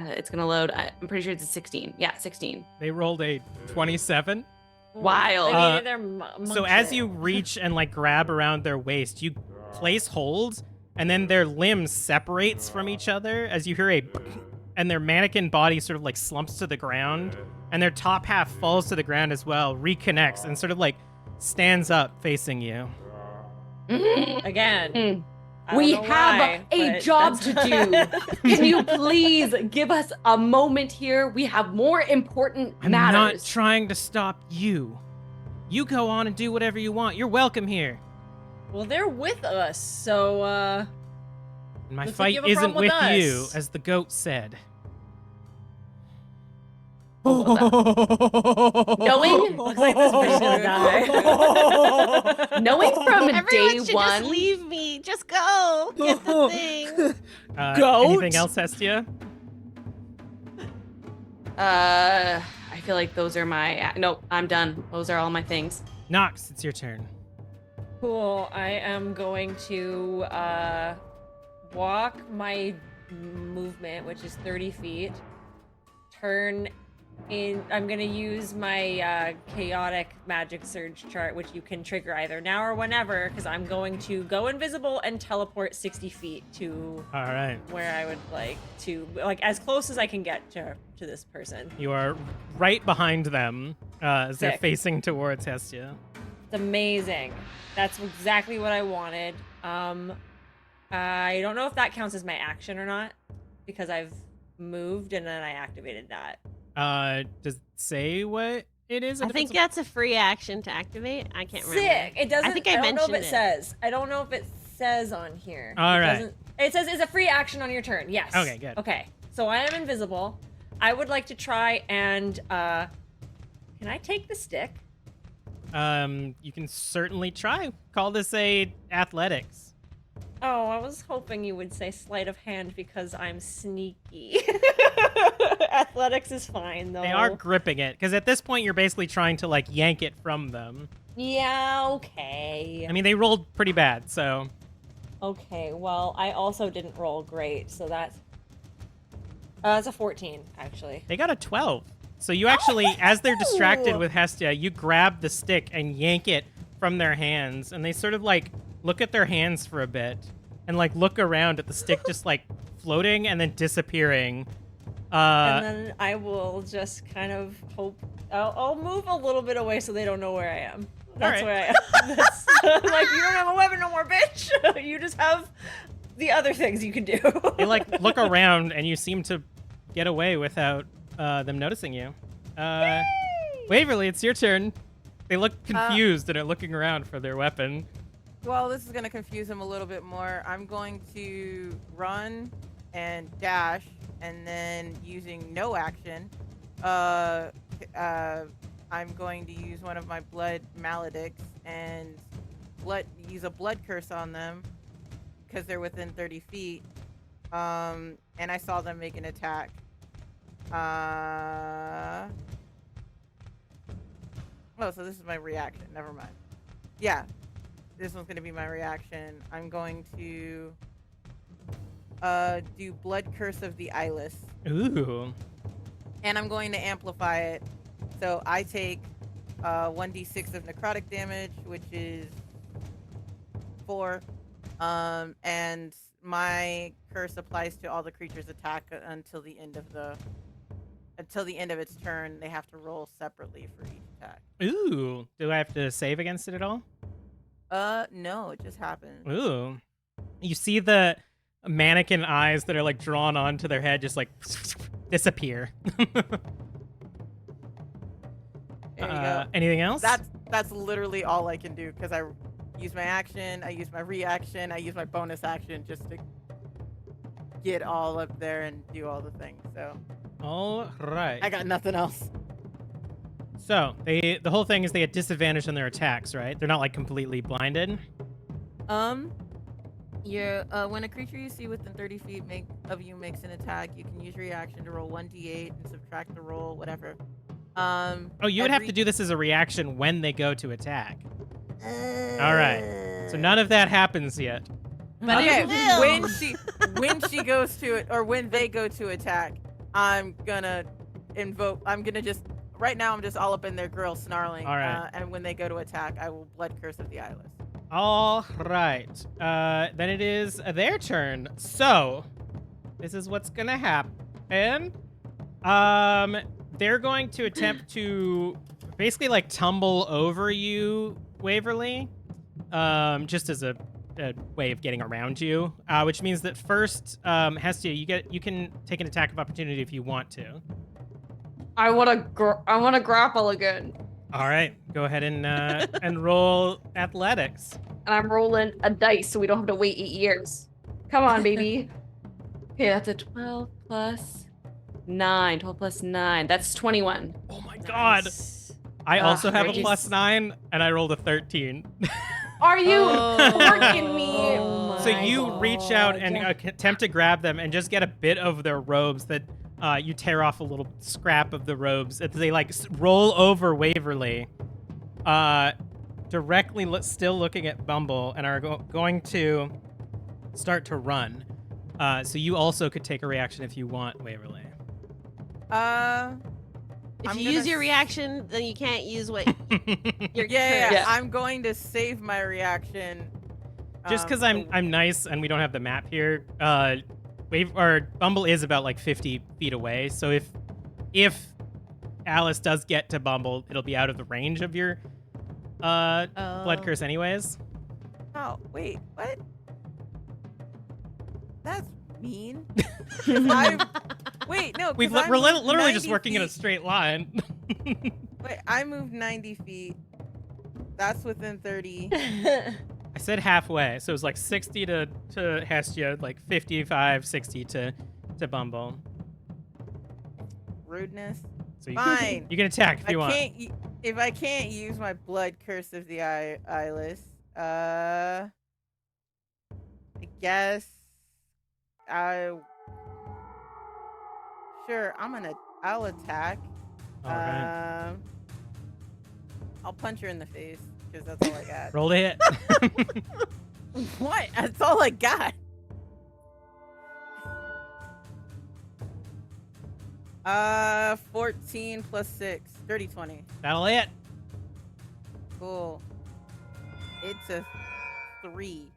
It's gonna load. I'm pretty sure it's a 16. Yeah, 16. They rolled a 27. Wild. Maybe they're So as you reach and like grab around their waist, you place holds, and then their limbs separates from each other as you hear a and their mannequin body sort of like slumps to the ground, and their top half falls to the ground as well, reconnects, and sort of like stands up facing you. Again. I We don't know have why, a but job to that's- do. Can you please give us a moment here? We have more important I'm matters. not trying to stop you. You go on and do whatever you want. You're welcome here. Well, they're with us, so And my Looks like fight you have a isn't problem with with you, us. as the goat said. Knowing looks like this bitch gonna die. knowing from Everyone day should one. just leave me. Just go. Get the thing. Anything else, Hestia? I feel like those are my. No, I'm done. Those are all my things. Noxx, it's your turn. Cool. I am going to walk my movement, which is 30 feet. Turn in. I'm gonna use my chaotic magic surge chart, which you can trigger either now or whenever, because I'm going to go invisible and teleport 60 feet to All right. where I would like to, like as close as I can get to this person. You are right behind them as they're Sick. facing towards Hestia. It's amazing. That's exactly what I wanted. I don't know if that counts as my action or not, because I've moved and then I activated that. Does it say what it is? I think that's a free action to activate. I can't remember. Sick. It doesn't. I think I don't know if mentioned it it. says. I don't know if it says on here. All It right. doesn't- It says it's a free action on your turn. Yes. Okay, good. Okay. So I am invisible. I would like to try and can I take the stick? You can certainly try. Call this a athletics. Oh, I was hoping you would say sleight of hand because I'm sneaky. Athletics is fine though. They are gripping it, because at this point you're basically trying to like yank it from them. Yeah, okay. I mean, they rolled pretty bad, so Okay, well, I also didn't roll great, so that's a 14, actually. they got a 12. So you actually, as they're distracted with Hestia, you grab the stick and yank it from their hands, and they sort of like look at their hands for a bit and like look around at the stick just like floating and then disappearing. And then I will just kind of hope I'll move a little bit away so they don't know where I am. That's Alright. where I am. That's, like, you don't have a weapon no more, bitch. You just have the other things you can do. They like look around and you seem to get away without them noticing you. Waverly, it's your turn. They look confused and are looking around for their weapon. Well, this is going to confuse him a little bit more. I'm going to run and dash, and then using no action, I'm going to use one of my blood maledicts and use a blood curse on them because they're within 30 feet. And I saw them make an attack. Oh, so this is my reaction. Never mind. Yeah. This one's going to be my reaction. I'm going to do Blood Curse of the Eyeless. Ooh. And I'm going to amplify it. So I take 1d6 of necrotic damage, which is 4. And my curse applies to all the creatures attack until the end of its turn. They have to roll separately for each attack. Ooh. Do I have to save against it at all? No, it just happened. Ooh. You see the mannequin eyes that are like drawn onto their head just like disappear. go. Anything else? That's literally all I can do because I use my action, I use my reaction, I use my bonus action just to get all up there and do all the things. So all right. I got nothing else. So the whole thing is they get disadvantage on their attacks, right? They're not like completely blinded. You're when a creature you see within 30 feet of you makes an attack, you can use your reaction to roll 1d8 and subtract the roll, whatever. Oh, you would have to do this as a reaction when they go to attack. All right. So none of that happens yet. But okay, it will. when she goes to it, or when they go to attack, I'm gonna just right now I'm just all up in their grill snarling. All right. And when they go to attack, I will blood curse of the eyeless. All right. Then it is their turn. So this is what's gonna happen. They're going to attempt to basically like tumble over you, Waverly, just as a way of getting around you, which means that first, Hestia, you can take an attack of opportunity if you want to. I want to grapple again. All right, go ahead and and roll athletics. And I'm rolling a dice so we don't have to wait 8 years. Come on, baby. Okay, that's a 12 plus 9. 12 plus 9. That's 21. Oh my god. I also have a +9, and I rolled a 13. Are you freaking me? Oh So my you reach out and attempt to grab them and just get a bit of their robes that you tear off a little scrap of the robes. As they like roll over Waverly, directly still looking at Bumble, and are going to start to run. So you also could take a reaction if you want, Waverly. If you use your reaction, then you can't use what your Yeah. I'm going to save my reaction. Just because I'm nice and we don't have the map here, Bumble is about like 50 feet away. So if Alice does get to Bumble, it'll be out of the range of your blood curse anyways. Oh, wait, what? That's mean. Wait, no. We're literally just working in a straight line. Wait, I moved 90 feet. That's within 30. I said halfway, so it was like 60 to Hestia, like 55, 60 to Bumble. Rudeness. So Fine. You can attack if you want. If I can't use my blood curse of the eyeless, I guess Sure, I'll attack. All right. I'll punch her in the face because that's all I got. Roll to hit. What? That's all I got. 14 plus 6, 30, 20. That'll hit. Cool. It's a 3.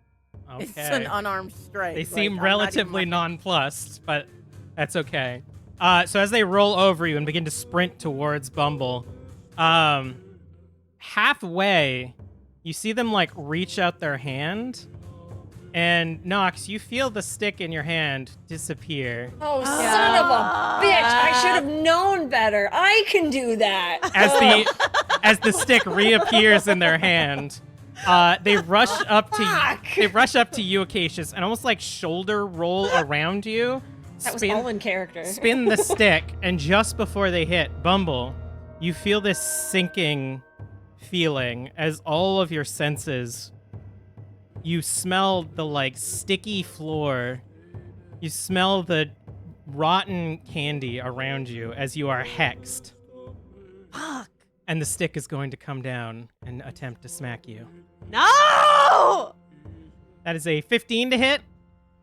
Okay. It's an unarmed strike. They like, seem I'm relatively not nonplussed, but that's okay. So as they roll over you and begin to sprint towards Bumble, halfway, you see them like reach out their hand, and Noxx, you feel the stick in your hand disappear. Oh, son of a bitch! I should have known better. I can do that. As the stick reappears in their hand, they rush up to you, Acacius, and almost like shoulder roll around you. That was all in character. Spin the stick, and just before they hit Bumble, you feel this sinking feeling as all of your senses. You smell the like sticky floor. You smell the rotten candy around you as you are hexed. Fuck. And the stick is going to come down and attempt to smack you. No! That is a 15 to hit.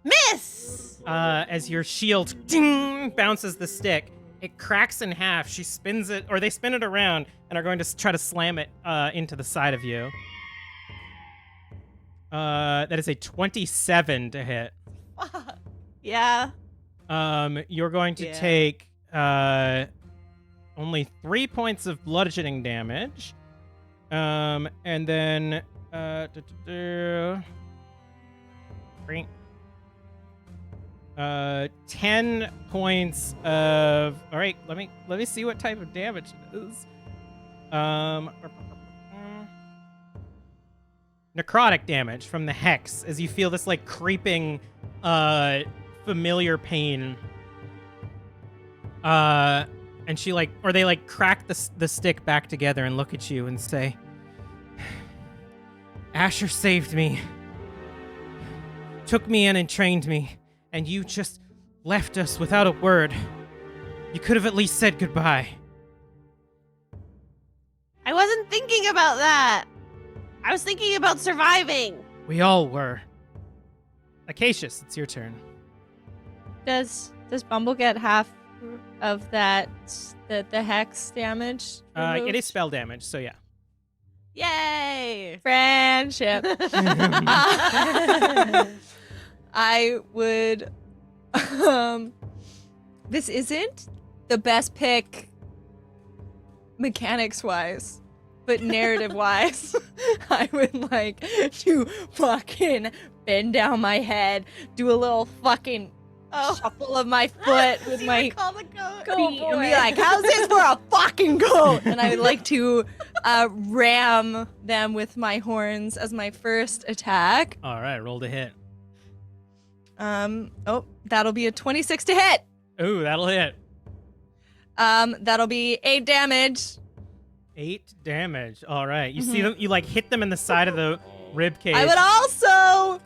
Miss! As your shield ding, bounces the stick, it cracks in half. She spins it, or they spin it around and are going to try to slam it into the side of you. That is a 27 to hit. Yeah. You're going to take only 3 points of bludgeoning damage. And then 10 points of. All right, let me see what type of damage it is. Necrotic damage from the hex as you feel this like creeping familiar pain. And she like, or they like crack the stick back together and look at you and say, Ascher saved me, took me in and trained me, and you just left us without a word. You could have at least said goodbye. I wasn't thinking about that. I was thinking about surviving. We all were. Acacius, it's your turn. Does Bumble get half of that the hex damage? It removed? is spell damage, so yeah. Yay! Friendship. I would. This isn't the best pick mechanics wise, but narrative wise, I would like to fucking bend down my head, do a little fucking shuffle of my foot with my Call the goat. feet, and be like, "How's this for a fucking goat?" And I would like to ram them with my horns as my first attack. All right, roll to hit. Oh, that'll be a 26 to hit. Ooh, that'll hit. That'll be 8 damage. 8 damage. All right. You see them, you like hit them in the side of the rib cage. I would also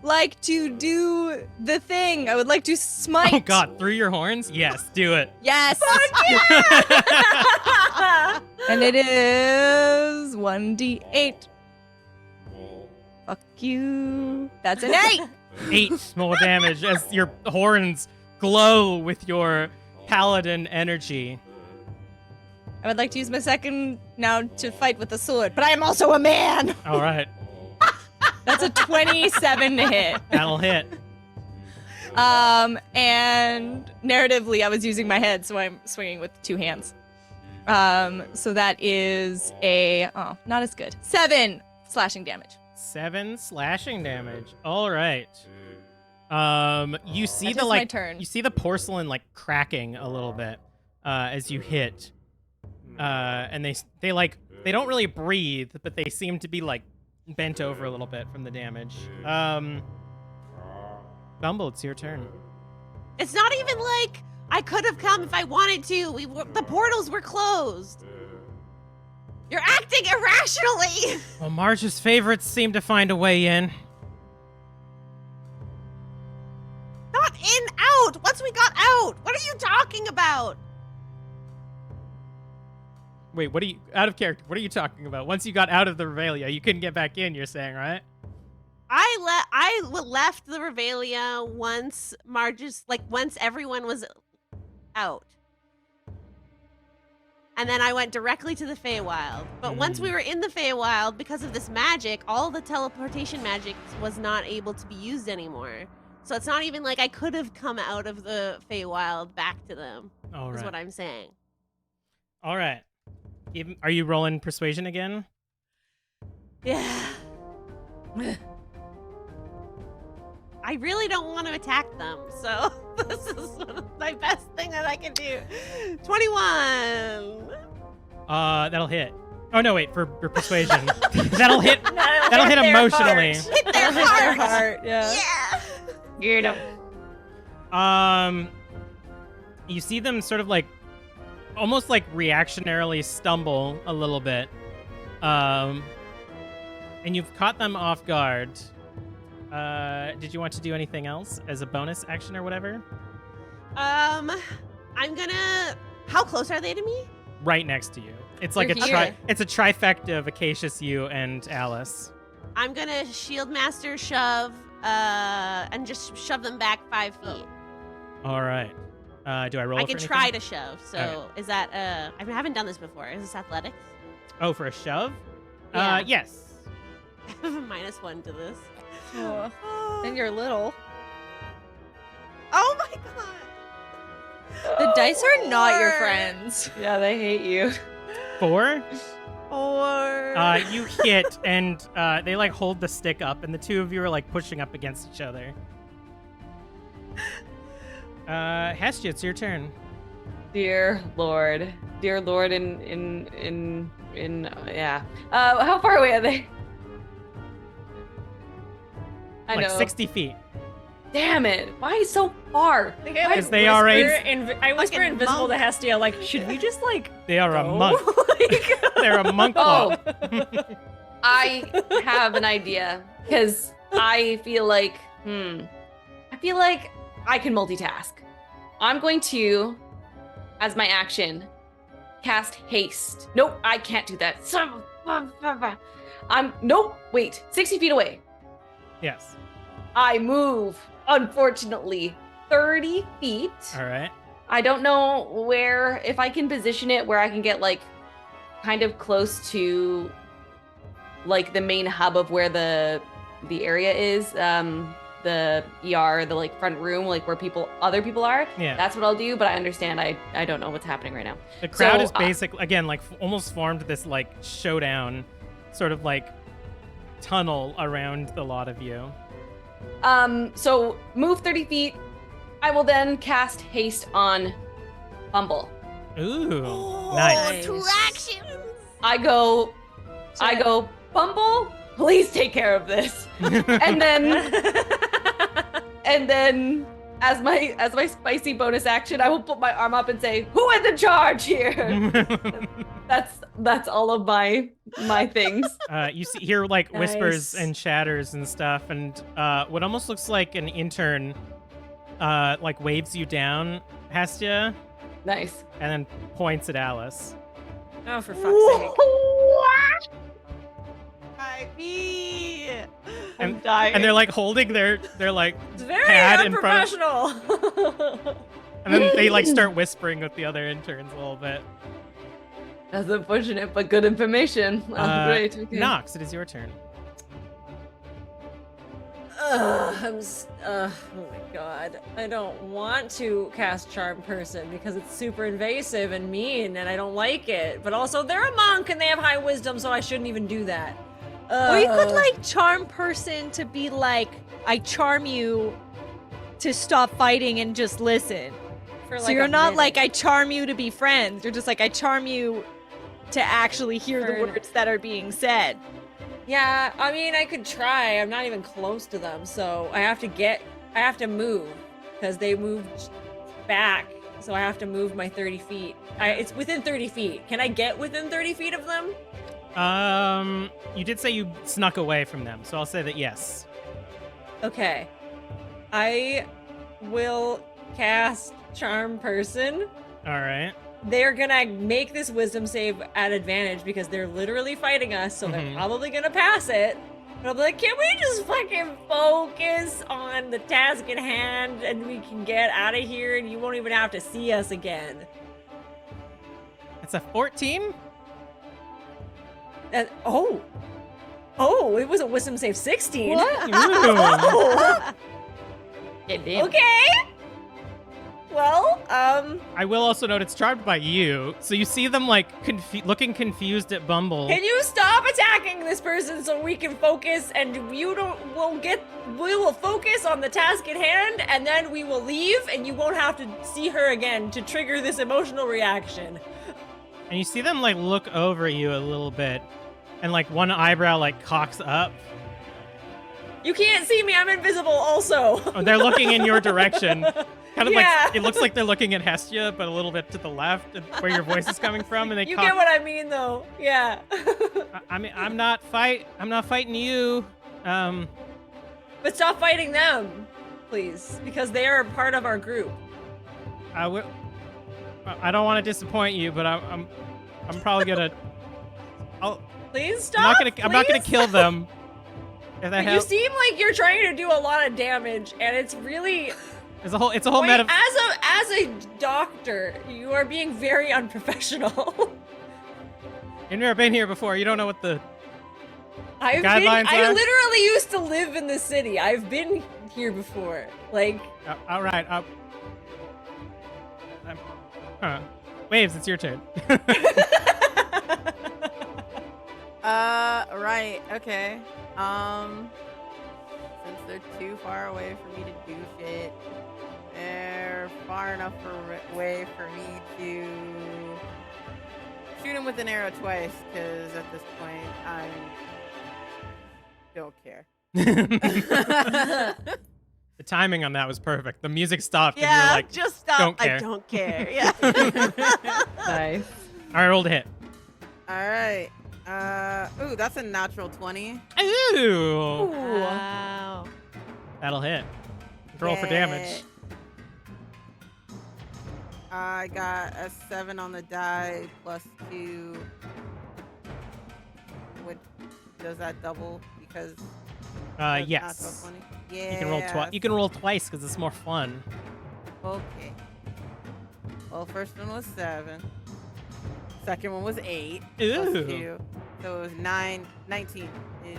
like to do the thing. I would like to smite. Oh god, through your horns? Yes, do it. Yes. And it is 1d8. Fuck you. That's an 8. 8 more damage as your horns glow with your paladin energy. I would like to use my second now to fight with the sword, but I am also a man. All right. That's a 27 to hit. That'll hit. And narratively, I was using my head, so I'm swinging with 2 hands. So that is not as good. 7 slashing damage. 7 slashing damage. All right. You see That the is like my turn. you see the porcelain like cracking a little bit as you hit. And they like they don't really breathe, but they seem to be like bent over a little bit from the damage. Bumble, it's your turn. It's not even like I could have come if I wanted to. The portals were closed. You're acting irrationally. Well, Marge's favorites seem to find a way in. Not in, out. Once we got out. What are you talking about? Wait, what are you out of character? What are you talking about? Once you got out of the Revelia, you couldn't get back in, you're saying, right? I left the Revelia once once everyone was out. And then I went directly to the Feywild. But once we were in the Feywild, because of this magic, all the teleportation magic was not able to be used anymore. So it's not even like I could have come out of the Feywild back to them. All Is right. what I'm saying. All right. Are you rolling persuasion again? Yeah. I really don't want to attack them, so this is my best thing that I can do. 21. That'll hit. Oh no, wait, for persuasion. That'll hit. That'll hit their emotionally. heart. Hit their Hit heart. their heart, yeah. Yeah. Get 'em. You see them sort of like, almost like reactionarily stumble a little bit. And you've caught them off guard. Did you want to do anything else as a bonus action or whatever? I'm gonna. How close are they to me? Right next to you. It's like They're here. it's a trifecta of Acacius, you, and Alice. I'm gonna shield master shove, and just shove them back 5 feet. All right. Do I roll? I for can anything? try to shove. So Okay. is that I haven't done this before. Is this athletics? Oh, for a shove? Yeah. Yes. I have a -1 to this. Oh, and you're little. Oh my god. The dice are not your 4. friends. Yeah, they hate you. 4? 4. You hit, and they like hold the stick up, and the two of you are like pushing up against each other. Hestia, it's your turn. Dear Lord, yeah. How far away are they? I Like know. 60 feet. Damn it! Why so far? I think I, like, Because they are I whisper fucking invisible to monk. Hestia, like, should we just like They are a go? monk. Like- They're a monk Oh. club. I have an idea because I feel like I can multitask. I'm going to, as my action, cast haste. Nope, I can't do that. Wait, 60 feet away. Yes. I move, unfortunately, 30 feet. All right. I don't know if I can position it where I can get like kind of close to like the main hub of where the area is. The ER, the like front room, like where other people are. Yeah. That's what I'll do, but I understand I don't know what's happening right now. The crowd So, is basically, again, like almost formed this like showdown, sort of like tunnel around the lot of you. So move 30 feet. I will then cast haste on Bumble. Ooh, Oh, nice. two actions. I go, Bumble, please take care of this. And then as my spicy bonus action, I will put my arm up and say, "Who is in charge here?" That's all of my things. You hear like whispers Nice. and shatters and stuff, and what almost looks like an intern like waves you down, Hestia, Nice. and then points at Alice. Oh, for fuck's sake. I'm dying. And they're like holding their like It's very pad in front of, unprofessional. and then they like start whispering with the other interns a little bit. That's unfortunate, but good information. Great. Okay. Noxx, it is your turn. Oh my god. I don't want to cast Charm Person because it's super invasive and mean and I don't like it. But also they're a monk and they have high wisdom, so I shouldn't even do that. Or you could like charm person to be like, I charm you to stop fighting and just listen. for So like you're a not minute. like, I charm you to be friends. You're just like, I charm you to actually hear For the an- words that are being said. Yeah, I mean I could try. I'm not even close to them, so I have to move because they moved back. So I have to move my 30 feet. It's within 30 feet. Can I get within 30 feet of them? You did say you snuck away from them, so I'll say that yes. Okay. I will cast Charm Person. All right. They're gonna make this wisdom save at advantage because they're literally fighting us, so they're Mhm. probably gonna pass it. But I'll be like, can we just fucking focus on the task at hand and we can get out of here and you won't even have to see us again? It's a 14. Oh, it was a wisdom save 16. Ooh. Oh, Get in. okay. Well, I will also note it's charmed by you, so you see them like looking confused at Bumble. can you stop attacking this person so we can focus and we will focus on the task at hand and then we will leave and you won't have to see her again to trigger this emotional reaction. And you see them like look over you a little bit, and like one eyebrow like cocks up. You can't see me, I'm invisible also. Oh, they're looking in your direction. Kind of Yeah. like it looks like they're looking at Hestia, but a little bit to the left, where your voice is coming from, and they You cock. get what I mean though. Yeah. I mean, I'm not fighting you. But stop fighting them, please, because they are part of our group. I don't want to disappoint you, but I'm probably gonna. Please stop. I'm not gonna please. kill them. If that But you helps. seem like you're trying to do a lot of damage, and it's really It's a whole Wait, meta. as a doctor, you are being very unprofessional. You've never been here before. You don't know what the. I Guidelines are- literally used to live in the city. I've been here before. Like, All right. Waves, it's your turn. Right, okay. Since they're too far away for me to do shit, they're are far enough away for me to shoot him with an arrow twice, because at this point, I don't care. The timing on that was perfect. The music stopped and Yeah, you're like, just stop. don't care. I don't care. Yeah. Nice. all right, roll to hit. All right. Ooh, that's a natural 20. Ooh. Wow. That'll hit. Roll for damage. Yay. I got a 7 on the die plus 2. What does that double? Because the Yes. natural 20? Yeah. You can roll twice. You can roll twice because it's more fun. Okay. Well, first one was 7. Second one was 8. Plus Ooh. 2. So it was 19 is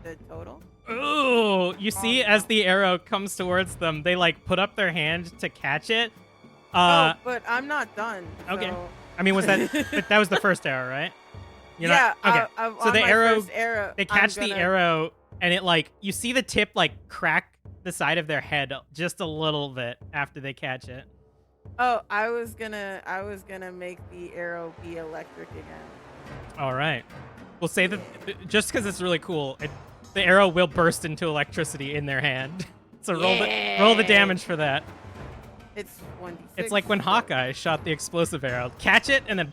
the total. Ooh. You see, no. as the arrow comes towards them, they like put up their hand to catch it. But I'm not done. Okay. So... I mean, was that that was the first arrow, right? You're not- okay. So the arrow- arrow, They catch the arrow, and it like you see the tip like crack the side of their head just a little bit after they catch it. Oh, I was gonna make the arrow be electric again. All right. We'll say that just because it's really cool, the arrow will burst into electricity in their hand. So roll the damage for that. It's 1d6. It's like when Hawkeye shot the explosive arrow. Catch it and then.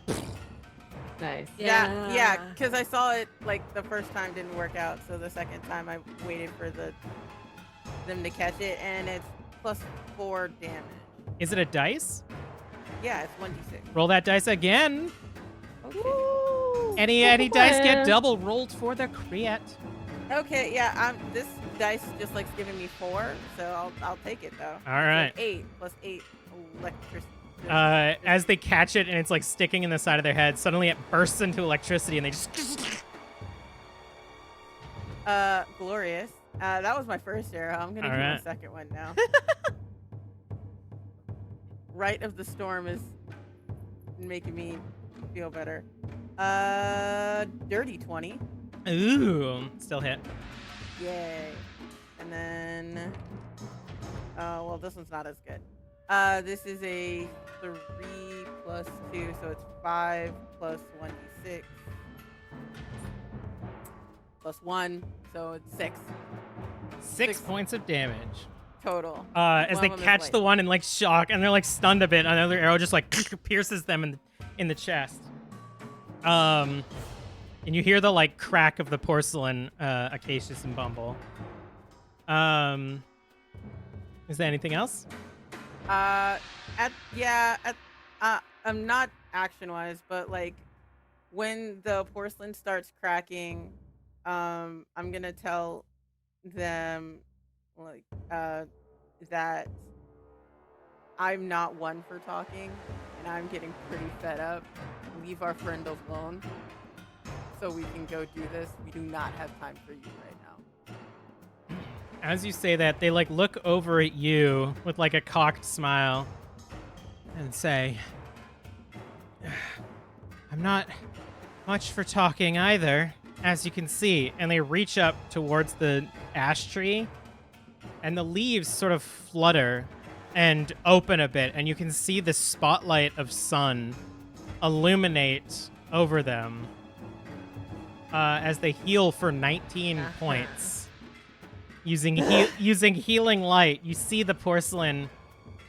Nice. Yeah, because I saw it like the first time didn't work out, so the second time I waited for them to catch it, and it's plus 4 damage. Is it a dice? Yeah, it's 1d6. Roll that dice again. Okay. Any dice get double rolled for the crit. Okay, yeah. This dice just likes giving me 4, so I'll take it though. All right. It's like 8 plus 8 electricity. As they catch it and it's like sticking in the side of their head, suddenly it bursts into electricity and they just. Glorious. That was my first arrow. I'm gonna All do right. my second one now. Right of the storm is making me feel better. Dirty 20. Ooh, still hit. Yay. And then, well, this one's not as good. This is a 3 plus 2, so it's 5 plus 1d6 plus 1, so it's 6 6 points of damage. total. As One they of them is catch light. the one in like shock and they're like stunned a bit, another arrow just like pierces them in the chest. And you hear the like crack of the porcelain, Acacius and Bumble. Is there anything else? I'm not action-wise, but like when the porcelain starts cracking, I'm gonna tell them like that I'm not one for talking, and I'm getting pretty fed up. Leave our friend alone, so we can go do this. We do not have time for you right now. As you say that, they like look over at you with like a cocked smile and say, I'm not much for talking either, as you can see. And they reach up towards the ash tree and the leaves sort of flutter and open a bit, and you can see the spotlight of sun illuminate over them as they heal for 19 points. Using healing light, you see the porcelain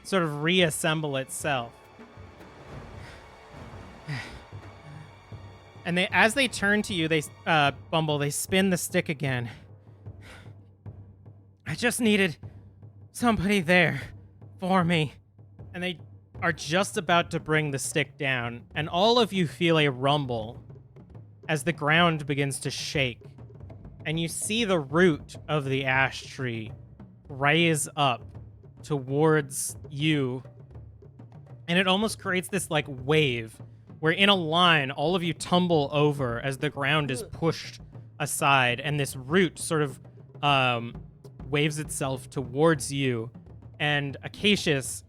sort of reassemble itself. And as they turn to you, Bumble, they spin the stick again. I just needed somebody there for me. And they are just about to bring the stick down, and all of you feel a rumble as the ground begins to shake. And you see the root of the ash tree raise up towards you. And it almost creates this like wave where in a line, all of you tumble over as the ground is pushed aside. And this root sort of waves itself towards you. And Acacius,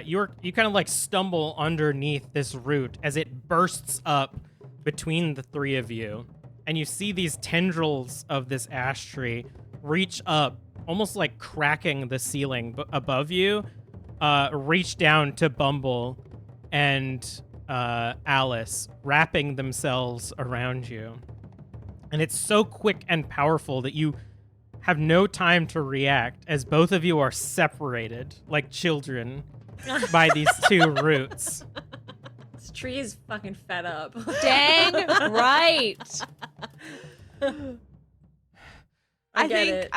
you kind of like stumble underneath this root as it bursts up between the three of you. And you see these tendrils of this ash tree reach up, almost like cracking the ceiling above you, reach down to Bumble and Alice, wrapping themselves around you. And it's so quick and powerful that you have no time to react, as both of you are separated like children by these two roots. This tree is fucking fed up. Dang right. I get think it.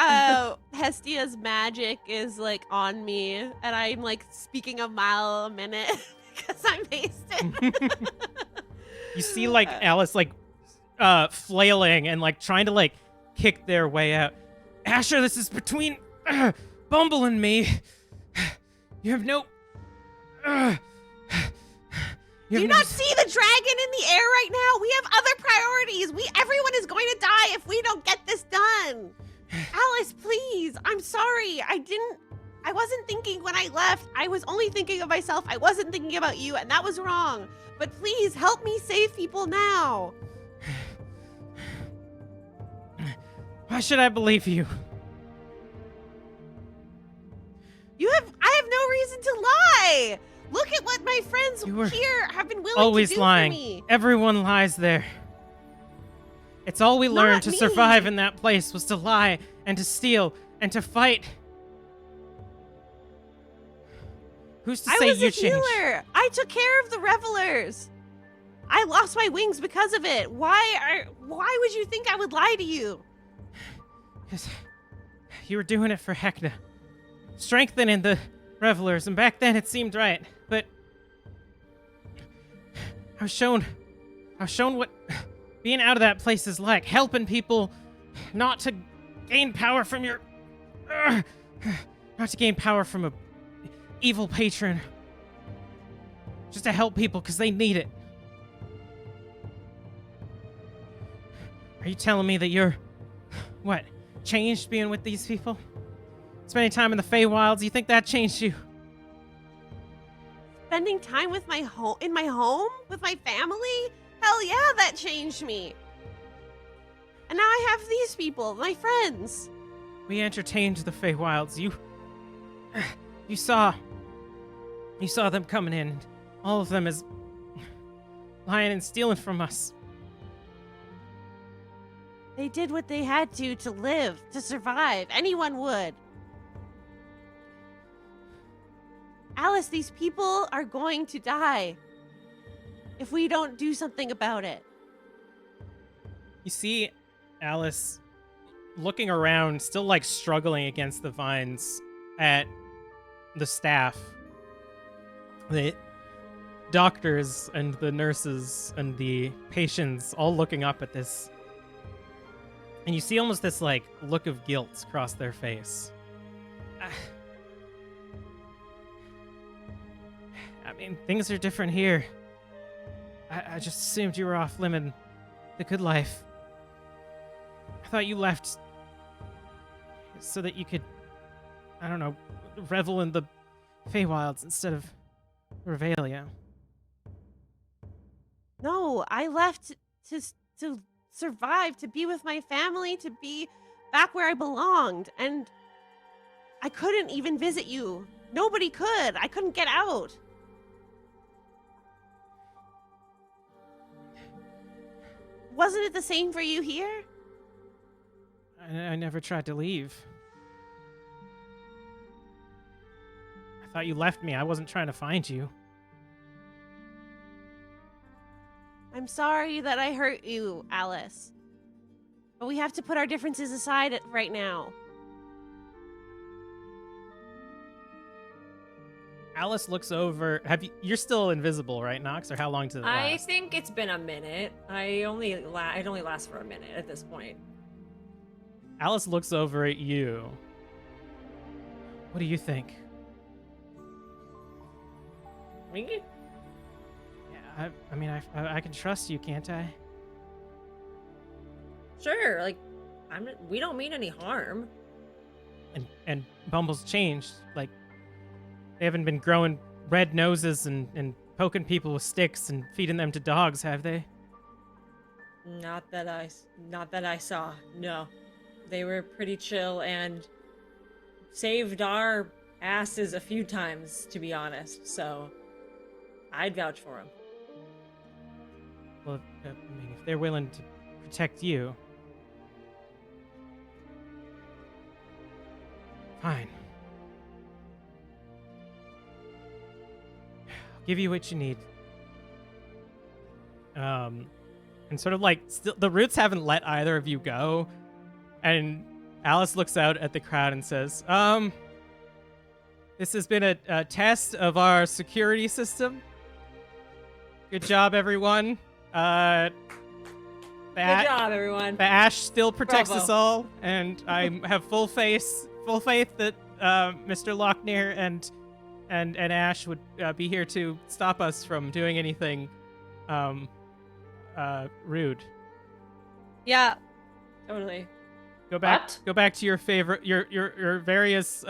Hestia's magic is like on me, and I'm like speaking a mile a minute because I'm hasted. You see like Alice like flailing and like trying to like kick their way out. Ascher, this is between Bumble and me. You have no. Do you not see the dragon in the air right now? We have other priorities. Everyone is going to die if we don't get this done. Alice, please. I'm sorry. I wasn't thinking when I left. I was only thinking of myself. I wasn't thinking about you, and that was wrong. But please help me save people now. Why should I believe you? I have no reason to lie. Look at what my friends You were here have been willing Always to do lying. for me. Everyone lies there. It's all we learned to me. survive in that place was to lie and to steal and to fight. Who's to I say was you a changed? healer. I took care of the revelers. I lost my wings because of it. Why would you think I would lie to you? Because you were doing it for Hecna. Strengthening the revelers, and back then it seemed right. But I was shown what being out of that place is like. Helping people not to gain power from your... not to gain power from a evil patron. Just to help people because they need it. Are you telling me that you're... what? Changed being with these people? Spending time in the Feywilds, you think that changed you? Spending time with my home with my family? Hell yeah, that changed me. And now I have these people, my friends. We entertained the Feywilds. You saw them coming in. All of them is lying and stealing from us. They did what they had to live, to survive. Anyone would. Alice, these people are going to die if we don't do something about it. You see Alice looking around, still like struggling against the vines at the staff. The doctors and the nurses and the patients all looking up at this. And you see almost this like look of guilt cross their face. I mean, things are different here. I just assumed you were off living the good life. I thought you left so that you could, I don't know, revel in the Feywilds instead of Revelia. No, I left to survive, to be with my family, to be back where I belonged. And I couldn't even visit you. Nobody could. I couldn't get out. Wasn't it the same for you here? I never tried to leave. I thought you left me. I wasn't trying to find you. I'm sorry that I hurt you, Alice. But we have to put our differences aside right now. Alice looks over. You're still invisible, right, Noxx? Or how long did it I last? think it's been a minute. It only lasts for a minute at this point. Alice looks over at you. What do you think? Me? Yeah, I mean, I can trust you, can't I? Sure. Like, we don't mean any harm. And Bumble's changed. Like, they haven't been growing red noses and poking people with sticks and feeding them to dogs, have they? Not that I saw. No. They were pretty chill and saved our asses a few times, to be honest. So I'd vouch for him. Well, I mean, if they're willing to protect you, fine. I'll give you what you need. And sort of like, still, the roots haven't let either of you go. And Alice looks out at the crowd and says, this has been a test of our security system. Good job, everyone. Good job, everyone. The ash still protects Bravo. us all, and I have full faith that Mr. Læknir and Ash would be here to stop us from doing anything rude. Yeah. Totally. Go back. What? Go back to your favorite, your various.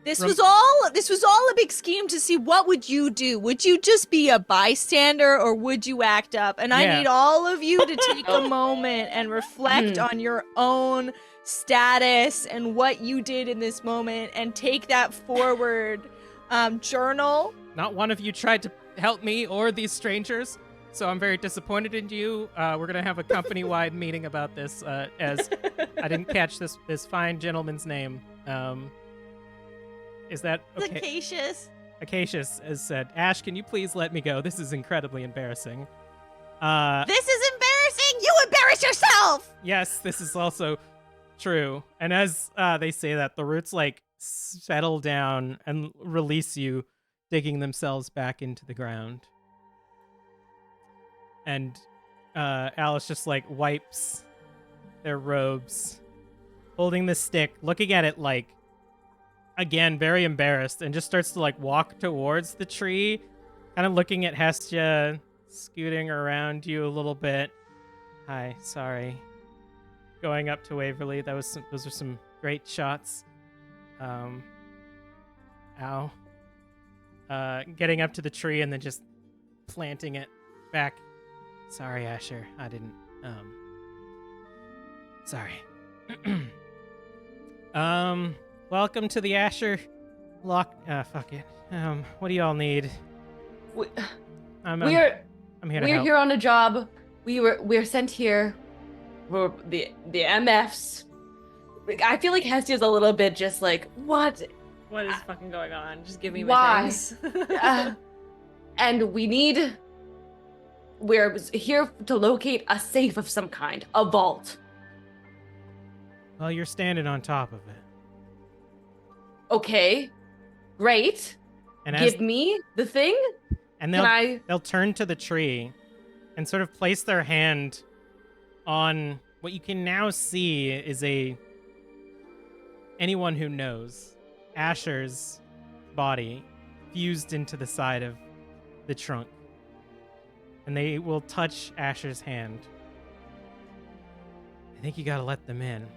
This Rem- was all a big scheme to see what would you do. Would you just be a bystander or would you act up? And I Yeah. need all of you to take a moment and reflect on your own status and what you did in this moment and take that forward. Journal. Not one of you tried to help me or these strangers, so I'm very disappointed in you. We're gonna have a company-wide meeting about this, as I didn't catch this fine gentleman's name. Is that okay? Acacius. Acacius has said, Ash, can you please let me go? This is incredibly embarrassing. This is embarrassing. You embarrass yourself. Yes, this is also true. And as they say that, the roots like settle down and release you, digging themselves back into the ground. And Alice just like wipes their robes, holding the stick, looking at it like, again, very embarrassed, and just starts to like walk towards the tree, kind of looking at Hestia, scooting around you a little bit. Hi, sorry. Going up to Waverly. Those are some great shots. Ow. Getting up to the tree and then just planting it back. Sorry, Ascher. I didn't. Sorry. Welcome to the Ascher fuck it. What do y'all need? I'm here to We're help. here on a job. We're sent here for the MFs. I feel like Hestia's a little bit just like, what? What is fucking going on? Just give me Why? my things. And we're here to locate a safe of some kind, a vault. Well, you're standing on top of it. Okay, great. And as Give me the thing. and Can they'll turn to the tree and sort of place their hand on what you can now see is anyone who knows Asher's body fused into the side of the trunk. And they will touch Asher's hand. I think you gotta let them in.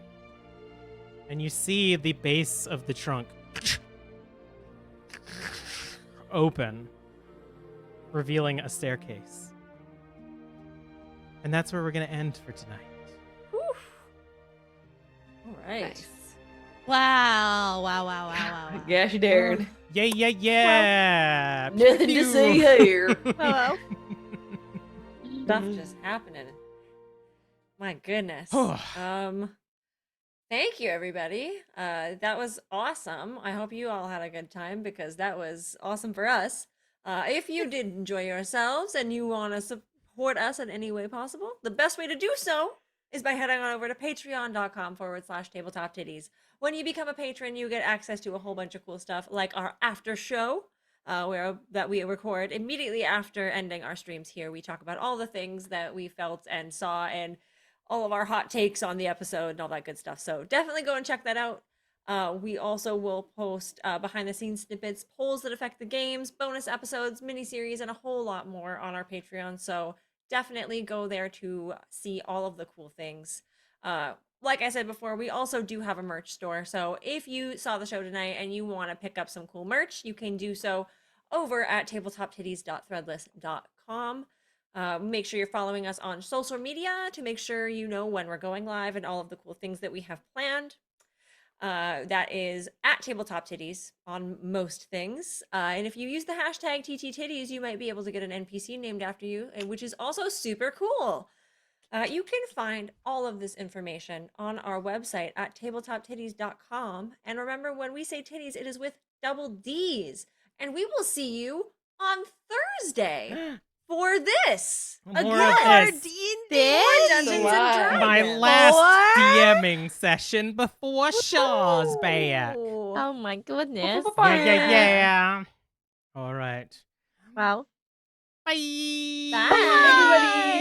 And you see the base of the trunk open, revealing a staircase. And that's where we're gonna end for tonight. All right. Nice. Wow. Gosh darn. Yeah. Nothing to see here. Hello. Stuff just happening. My goodness. Thank you, everybody. That was awesome. I hope you all had a good time because that was awesome for us. If you did enjoy yourselves and you want to support us in any way possible, the best way to do so is by heading on over to patreon.com/Tabletop Tiddies. When you become a patron, you get access to a whole bunch of cool stuff like our after show, that we record immediately after ending our streams here. We talk about all the things that we felt and saw and all of our hot takes on the episode and all that good stuff. So definitely go and check that out. We also will post behind the scenes snippets, polls that affect the games, bonus episodes, miniseries, and a whole lot more on our Patreon. So definitely go there to see all of the cool things. Like I said before, we also do have a merch store. So if you saw the show tonight and you want to pick up some cool merch, you can do so over at tabletoptiddies.threadless.com. Make sure you're following us on social media to make sure you know when we're going live and all of the cool things that we have planned. That is at Tabletop Tiddies on most things. And if you use the hashtag TTTiddies, you might be able to get an NPC named after you, which is also super cool. You can find all of this information on our website at tabletoptiddies.com. And remember, when we say titties, it is with double D's. And we will see you on Thursday for this. More of Again. this. More Dungeons and Wow. Dragons. My last What? DMing session before Shaw's back. Oh my goodness. Yeah. All right. Wow. Bye. Bye, everybody.